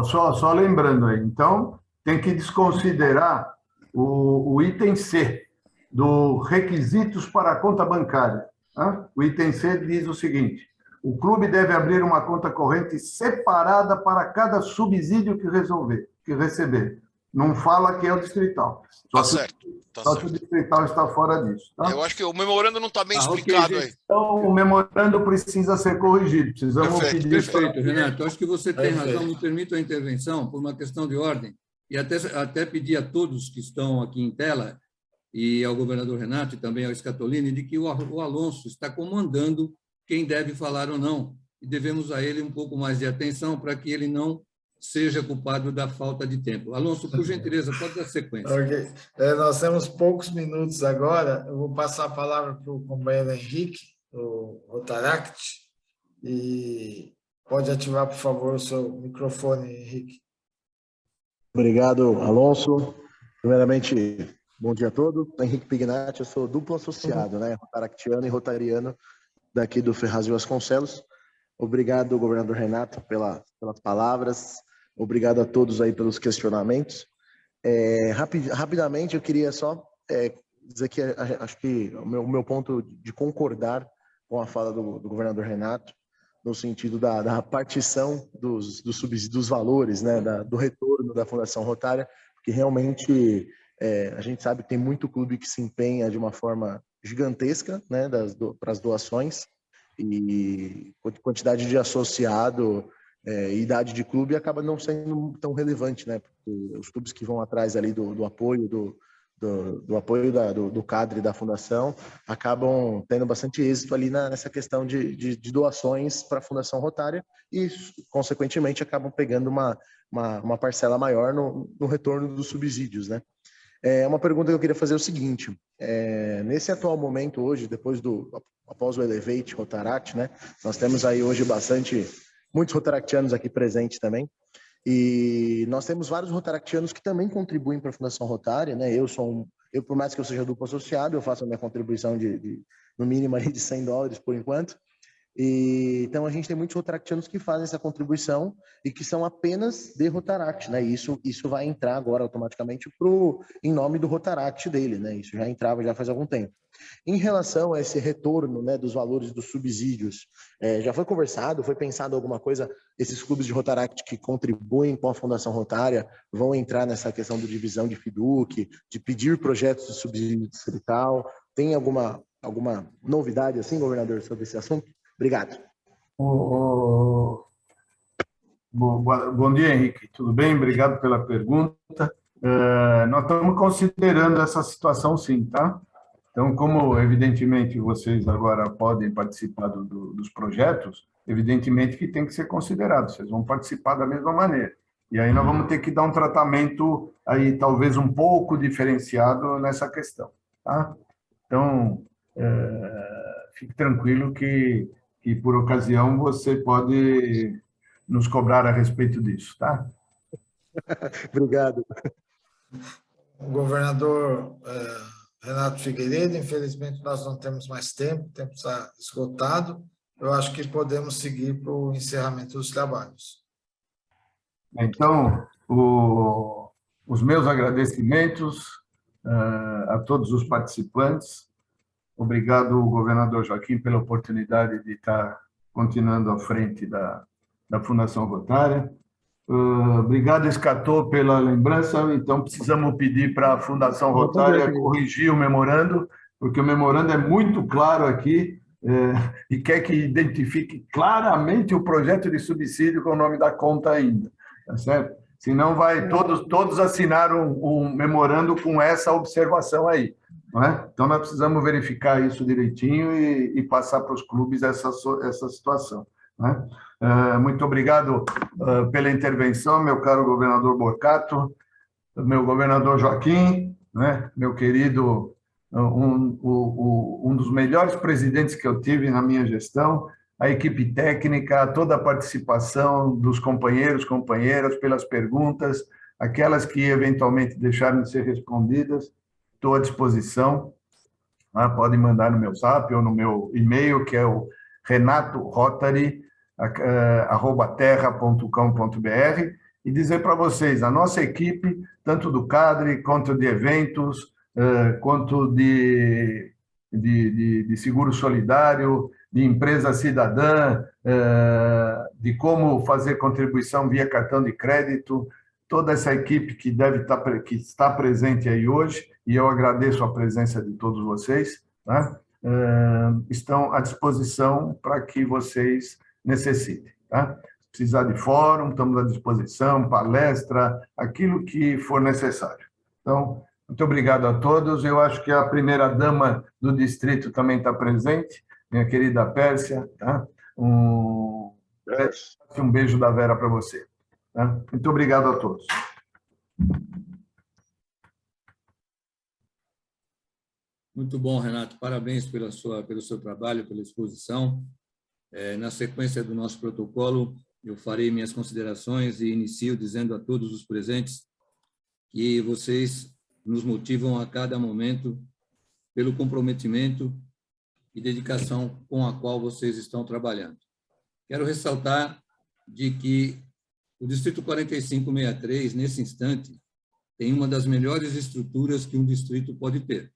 só lembrando aí, então, tem que desconsiderar o item C, do requisitos para a conta bancária. Tá? O item C diz o seguinte: o clube deve abrir uma conta corrente separada para cada subsídio que receber. Não fala que é o distrital. Só se o distrital está fora disso. Tá? Eu acho que o memorando não está bem explicado aí. Então, o memorando precisa ser corrigido. Precisamos pedir... Perfeito, Renato. Acho que você tem razão. Me permito a intervenção por uma questão de ordem e até pedir a todos que estão aqui em tela e ao governador Renato e também ao Scatolini, de que o Alonso está comandando quem deve falar ou não. E devemos a ele um pouco mais de atenção para que ele não seja culpado da falta de tempo. Alonso, por gentileza, pode dar sequência. Okay. Nós temos poucos minutos agora. Eu vou passar a palavra para o companheiro Henrique, do Rotaract, e pode ativar, por favor, o seu microfone, Henrique. Obrigado, Alonso. Primeiramente, bom dia a todos. Henrique Pignatti, eu sou duplo associado, né? Rotaractiano e rotariano daqui do Ferraz de Vasconcelos. Obrigado, governador Renato, pelas palavras. Obrigado a todos aí pelos questionamentos. Rapidamente, eu queria só dizer que acho que o meu ponto de concordar com a fala do governador Renato, no sentido da partição dos valores, né? Do retorno da Fundação Rotária, porque realmente... a gente sabe que tem muito clube que se empenha de uma forma gigantesca, né, para as doações, e quantidade de associado e idade de clube acaba não sendo tão relevante, né? Porque os clubes que vão atrás ali do apoio do cadre da fundação acabam tendo bastante êxito ali nessa questão de doações para a Fundação Rotária e, consequentemente, acabam pegando uma parcela maior no retorno dos subsídios, né? Uma pergunta que eu queria fazer é o seguinte: nesse atual momento hoje, após o Elevate Rotaract, né, nós temos aí hoje muitos rotaractianos aqui presentes também, e nós temos vários rotaractianos que também contribuem para a Fundação Rotária, né? Eu, por mais que eu seja duplo associado, eu faço a minha contribuição no mínimo aí de $100 por enquanto. E, então, a gente tem muitos rotaractianos que fazem essa contribuição e que são apenas de Rotaract, né? Isso vai entrar agora automaticamente em nome do Rotaract dele, né? Isso já entrava já faz algum tempo. Em relação a esse retorno, né, dos valores dos subsídios, já foi conversado, foi pensado alguma coisa? Esses clubes de Rotaract que contribuem com a Fundação Rotária vão entrar nessa questão de divisão de FIDUC, de pedir projetos de subsídio distrital? Tem alguma novidade assim, governador, sobre esse assunto? Obrigado. Bom dia, Henrique. Tudo bem? Obrigado pela pergunta. Nós estamos considerando essa situação, sim, tá? Então, como, evidentemente, vocês agora podem participar dos projetos, evidentemente que tem que ser considerado. Vocês vão participar da mesma maneira. E aí nós vamos ter que dar um tratamento aí, talvez, um pouco diferenciado nessa questão, tá? Então, fique tranquilo que por ocasião você pode nos cobrar a respeito disso, tá? Obrigado. O governador Renato Figueiredo, infelizmente nós não temos mais tempo, o tempo está esgotado. Eu acho que podemos seguir para o encerramento dos trabalhos. Então, os meus agradecimentos a todos os participantes. Obrigado, governador Joaquim, pela oportunidade de estar continuando à frente da Fundação Rotária. Obrigado, Escatô, pela lembrança. Então, precisamos pedir para a Fundação Rotária corrigir o memorando, porque o memorando é muito claro aqui e quer que identifique claramente o projeto de subsídio com o nome da conta ainda, tá certo? Senão todos assinaram um memorando com essa observação aí. Não é? Então, nós precisamos verificar isso direitinho e passar para os clubes essa situação. Não é? Muito obrigado pela intervenção, meu caro governador Borcato, meu governador Joaquim, né? Meu querido, um dos melhores presidentes que eu tive na minha gestão, a equipe técnica, toda a participação dos companheiros, companheiras, pelas perguntas, aquelas que eventualmente deixaram de ser respondidas. Estou à disposição, podem mandar no meu zap ou no meu e-mail, que é o renatorotary@terra.com.br, e dizer para vocês, a nossa equipe, tanto do cadre, quanto de eventos, quanto de seguro solidário, de empresa cidadã, de como fazer contribuição via cartão de crédito, toda essa equipe que está presente aí hoje, e eu agradeço a presença de todos vocês, tá? Estão à disposição para que vocês necessitem. Tá? Se precisar de fórum, estamos à disposição, palestra, aquilo que for necessário. Então, muito obrigado a todos. Eu acho que a primeira-dama do distrito também está presente, minha querida Pérsia. Tá? Um beijo da Vera para você. Tá? Muito obrigado a todos. Muito bom, Renato. Parabéns pelo seu trabalho, pela exposição. Na sequência do nosso protocolo, eu farei minhas considerações e inicio dizendo a todos os presentes que vocês nos motivam a cada momento pelo comprometimento e dedicação com a qual vocês estão trabalhando. Quero ressaltar de que o Distrito 4563, nesse instante, tem uma das melhores estruturas que um distrito pode ter.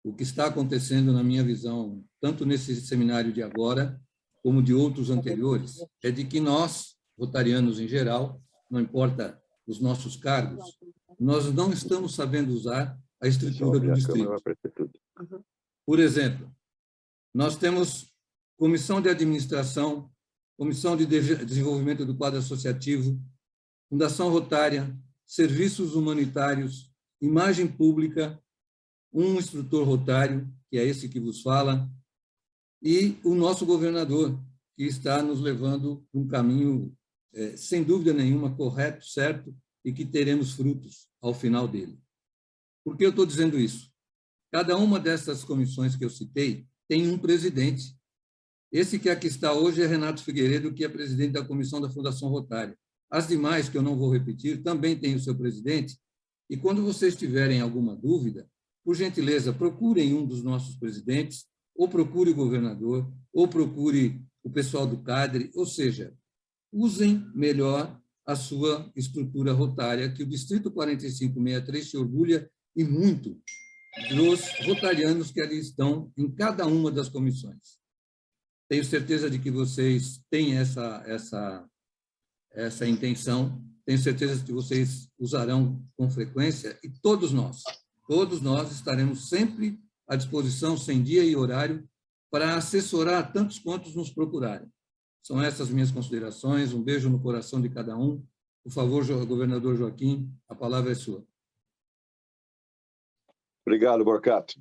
O que está acontecendo, na minha visão, tanto nesse seminário de agora, como de outros anteriores, é de que nós, rotarianos em geral, não importa os nossos cargos, nós não estamos sabendo usar a estrutura do distrito. Por exemplo, nós temos Comissão de Administração, Comissão de Desenvolvimento do Quadro Associativo, Fundação Rotária, Serviços Humanitários, Imagem Pública, um instrutor rotário, que é esse que vos fala, e o nosso governador, que está nos levando por um caminho, sem dúvida nenhuma, correto, certo, e que teremos frutos ao final dele. Por que eu estou dizendo isso? Cada uma dessas comissões que eu citei tem um presidente. Esse que aqui está hoje é Renato Figueiredo, que é presidente da comissão da Fundação Rotária. As demais, que eu não vou repetir, também têm o seu presidente. E quando vocês tiverem alguma dúvida, por gentileza, procurem um dos nossos presidentes, ou procure o governador, ou procure o pessoal do CADRE, ou seja, usem melhor a sua estrutura rotária, que o Distrito 4563 se orgulha e muito dos rotarianos que ali estão em cada uma das comissões. Tenho certeza de que vocês têm essa intenção, tenho certeza de que vocês usarão com frequência, e todos nós estaremos sempre à disposição, sem dia e horário, para assessorar tantos quantos nos procurarem. São essas minhas considerações, um beijo no coração de cada um. Por favor, governador Joaquim, a palavra é sua. Obrigado, Borcato.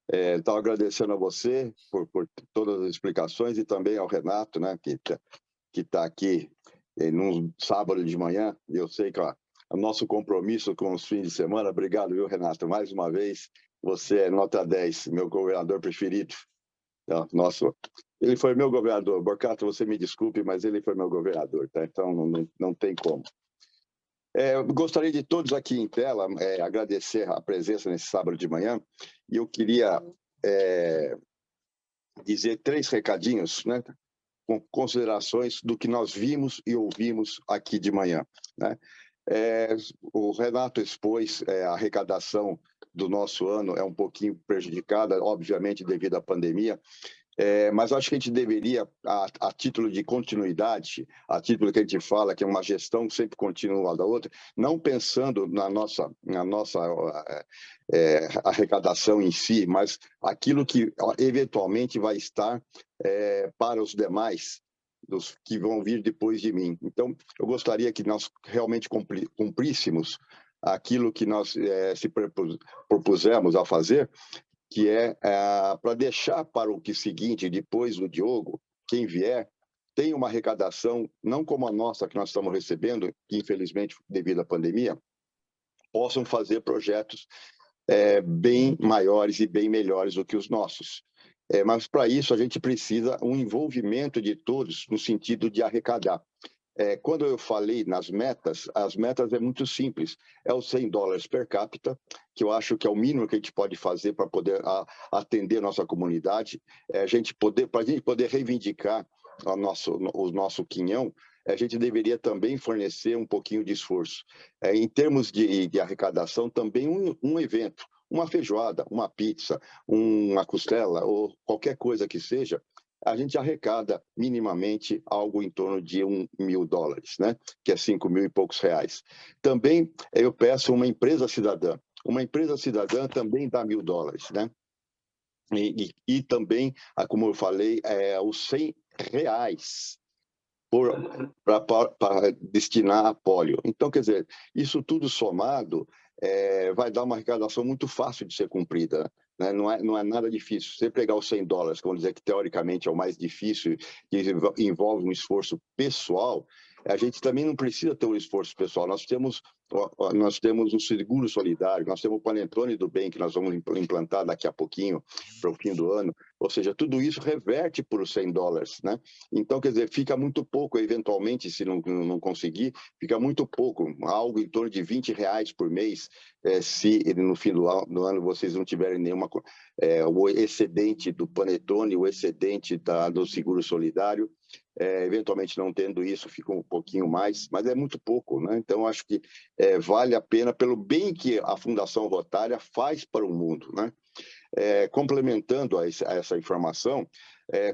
Estava agradecendo a você por todas as explicações e também ao Renato, né, que está aqui num sábado de manhã. E eu sei que o nosso compromisso com os fins de semana. Obrigado, viu, Renato? Mais uma vez, você é nota 10, meu governador preferido. Ele foi meu governador. Borcato, você me desculpe, mas ele foi meu governador, tá? Então não tem como. Eu gostaria de todos aqui em tela agradecer a presença nesse sábado de manhã, e eu queria dizer 3 recadinhos, né, com considerações do que nós vimos e ouvimos aqui de manhã, né? O Renato expôs a arrecadação do nosso ano é um pouquinho prejudicada, obviamente, devido à pandemia, mas acho que a gente deveria, a título de continuidade, a título que a gente fala que é uma gestão sempre contínua da outra, não pensando na nossa arrecadação em si, mas aquilo que eventualmente vai estar para os demais, dos que vão vir depois de mim. Então, eu gostaria que nós realmente cumpríssemos aquilo que nós se propusemos a fazer, que é para deixar para o seguinte, depois do Diogo, quem vier, tem uma arrecadação, não como a nossa que nós estamos recebendo, que infelizmente, devido à pandemia, possam fazer projetos bem maiores e bem melhores do que os nossos. Mas, para isso, a gente precisa um envolvimento de todos no sentido de arrecadar. Quando eu falei nas metas, as metas é muito simples. É os $100 per capita, que eu acho que é o mínimo que a gente pode fazer para poder atender a nossa comunidade. Para a gente poder reivindicar o nosso quinhão, a gente deveria também fornecer um pouquinho de esforço. Em termos de arrecadação, também um evento, uma feijoada, uma pizza, uma costela ou qualquer coisa que seja, a gente arrecada minimamente algo em torno de $1.000, né? Que é 5 mil e poucos reais. Também eu peço uma empresa cidadã. Uma empresa cidadã também dá $1.000, né? E também, como eu falei, os R$100 para destinar a polio. Então, quer dizer, isso tudo somado vai dar uma arrecadação muito fácil de ser cumprida, né? Não é nada difícil. Você pegar os $100, que vamos dizer que teoricamente é o mais difícil, que envolve um esforço pessoal, a gente também não precisa ter um esforço pessoal. Nós temos o seguro solidário, nós temos o panetone do bem, que nós vamos implantar daqui a pouquinho, para o fim do ano. Ou seja, tudo isso reverte por os $100, né? Então, quer dizer, fica muito pouco, eventualmente, se não conseguir, fica muito pouco, algo em torno de R$20 por mês, se no fim do ano vocês não tiverem o excedente do panetone, o excedente do seguro solidário. Eventualmente, não tendo isso, fica um pouquinho mais, mas é muito pouco, né? Então, acho que vale a pena pelo bem que a Fundação Rotária faz para o mundo, né? Complementando a essa informação,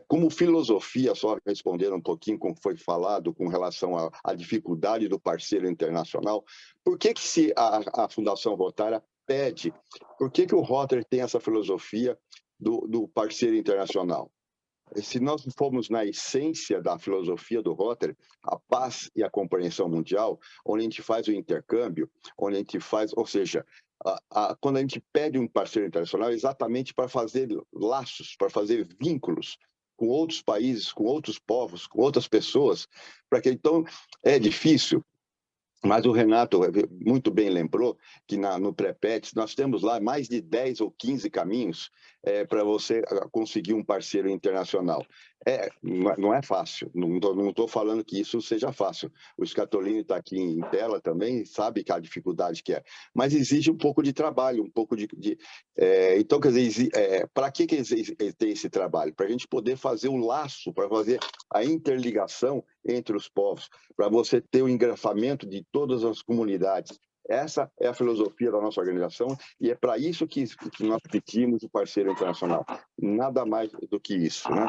como filosofia, só respondendo um pouquinho como foi falado com relação à dificuldade do parceiro internacional, por que se a Fundação Rotária pede, por que o Rotary tem essa filosofia do parceiro internacional? se nós formos na essência da filosofia do Rotary, a paz e a compreensão mundial, onde a gente faz o intercâmbio, onde a gente faz, ou seja, quando a gente pede um parceiro internacional, é exatamente para fazer laços, para fazer vínculos com outros países, com outros povos, com outras pessoas, para que então é difícil. Mas o Renato muito bem lembrou que no Pré-PETS nós temos lá mais de 10 ou 15 caminhos para você conseguir um parceiro internacional. Não é fácil, não estou falando que isso seja fácil. O Scatolini está aqui em tela também, sabe que a dificuldade que é. Mas exige um pouco de trabalho, um pouco então, quer dizer, para que tem esse trabalho? Para a gente poder fazer o laço, para fazer a interligação entre os povos, para você ter o engrafamento de todas as comunidades. Essa é a filosofia da nossa organização e é para isso que nós pedimos o parceiro internacional. Nada mais do que isso, né?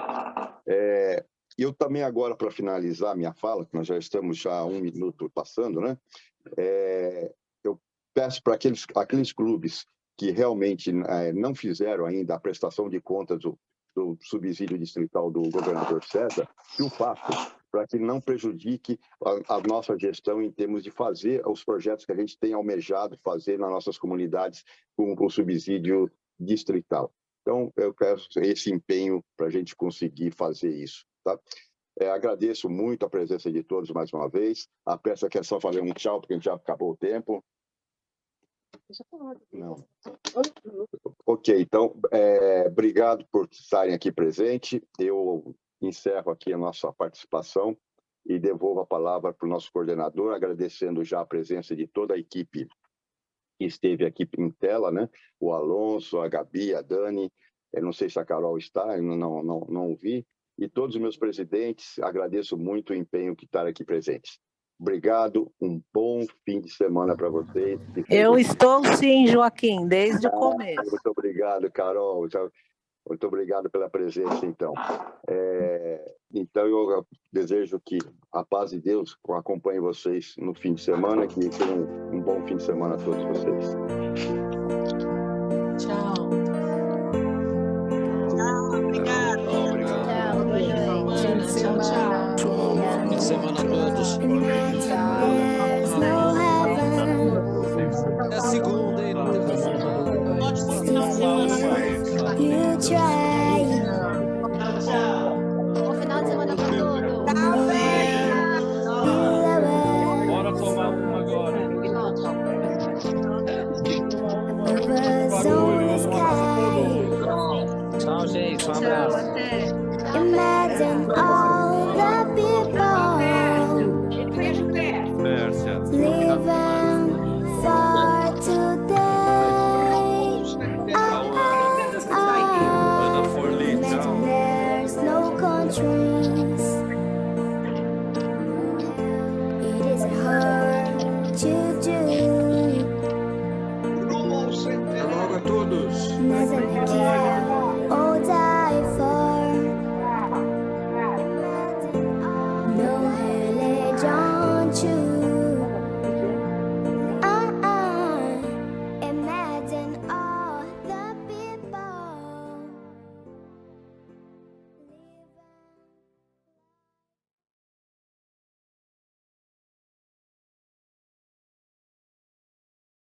Eu também agora, para finalizar minha fala, que nós já estamos já 1 minuto passando, né? Eu peço para aqueles clubes que realmente não fizeram ainda a prestação de contas do subsídio distrital do governador César, que o façam, para que não prejudique a nossa gestão em termos de fazer os projetos que a gente tem almejado fazer nas nossas comunidades com o subsídio distrital. Então, eu quero esse empenho para a gente conseguir fazer isso. Tá? Agradeço muito a presença de todos mais uma vez. A peça quer só fazer um tchau, porque a gente já acabou o tempo. Não. Ok, então, obrigado por estarem aqui presentes. Eu encerro aqui a nossa participação e devolvo a palavra para o nosso coordenador, agradecendo já a presença de toda a equipe que esteve aqui em tela, né? O Alonso, a Gabi, a Dani, eu não sei se a Carol está, eu não ouvi, e todos os meus presidentes, agradeço muito o empenho que estar aqui presentes. Obrigado, um bom fim de semana para vocês. Eu estou sim, Joaquim, desde o começo. Muito obrigado, Carol. Muito obrigado pela presença, então. Então, eu desejo que a paz de Deus acompanhe vocês no fim de semana, que tenham um bom fim de semana a todos vocês. Tchau. Tchau, obrigado. Tchau, boa noite. Tchau, tchau. Bom fim de semana a todos. Tchau.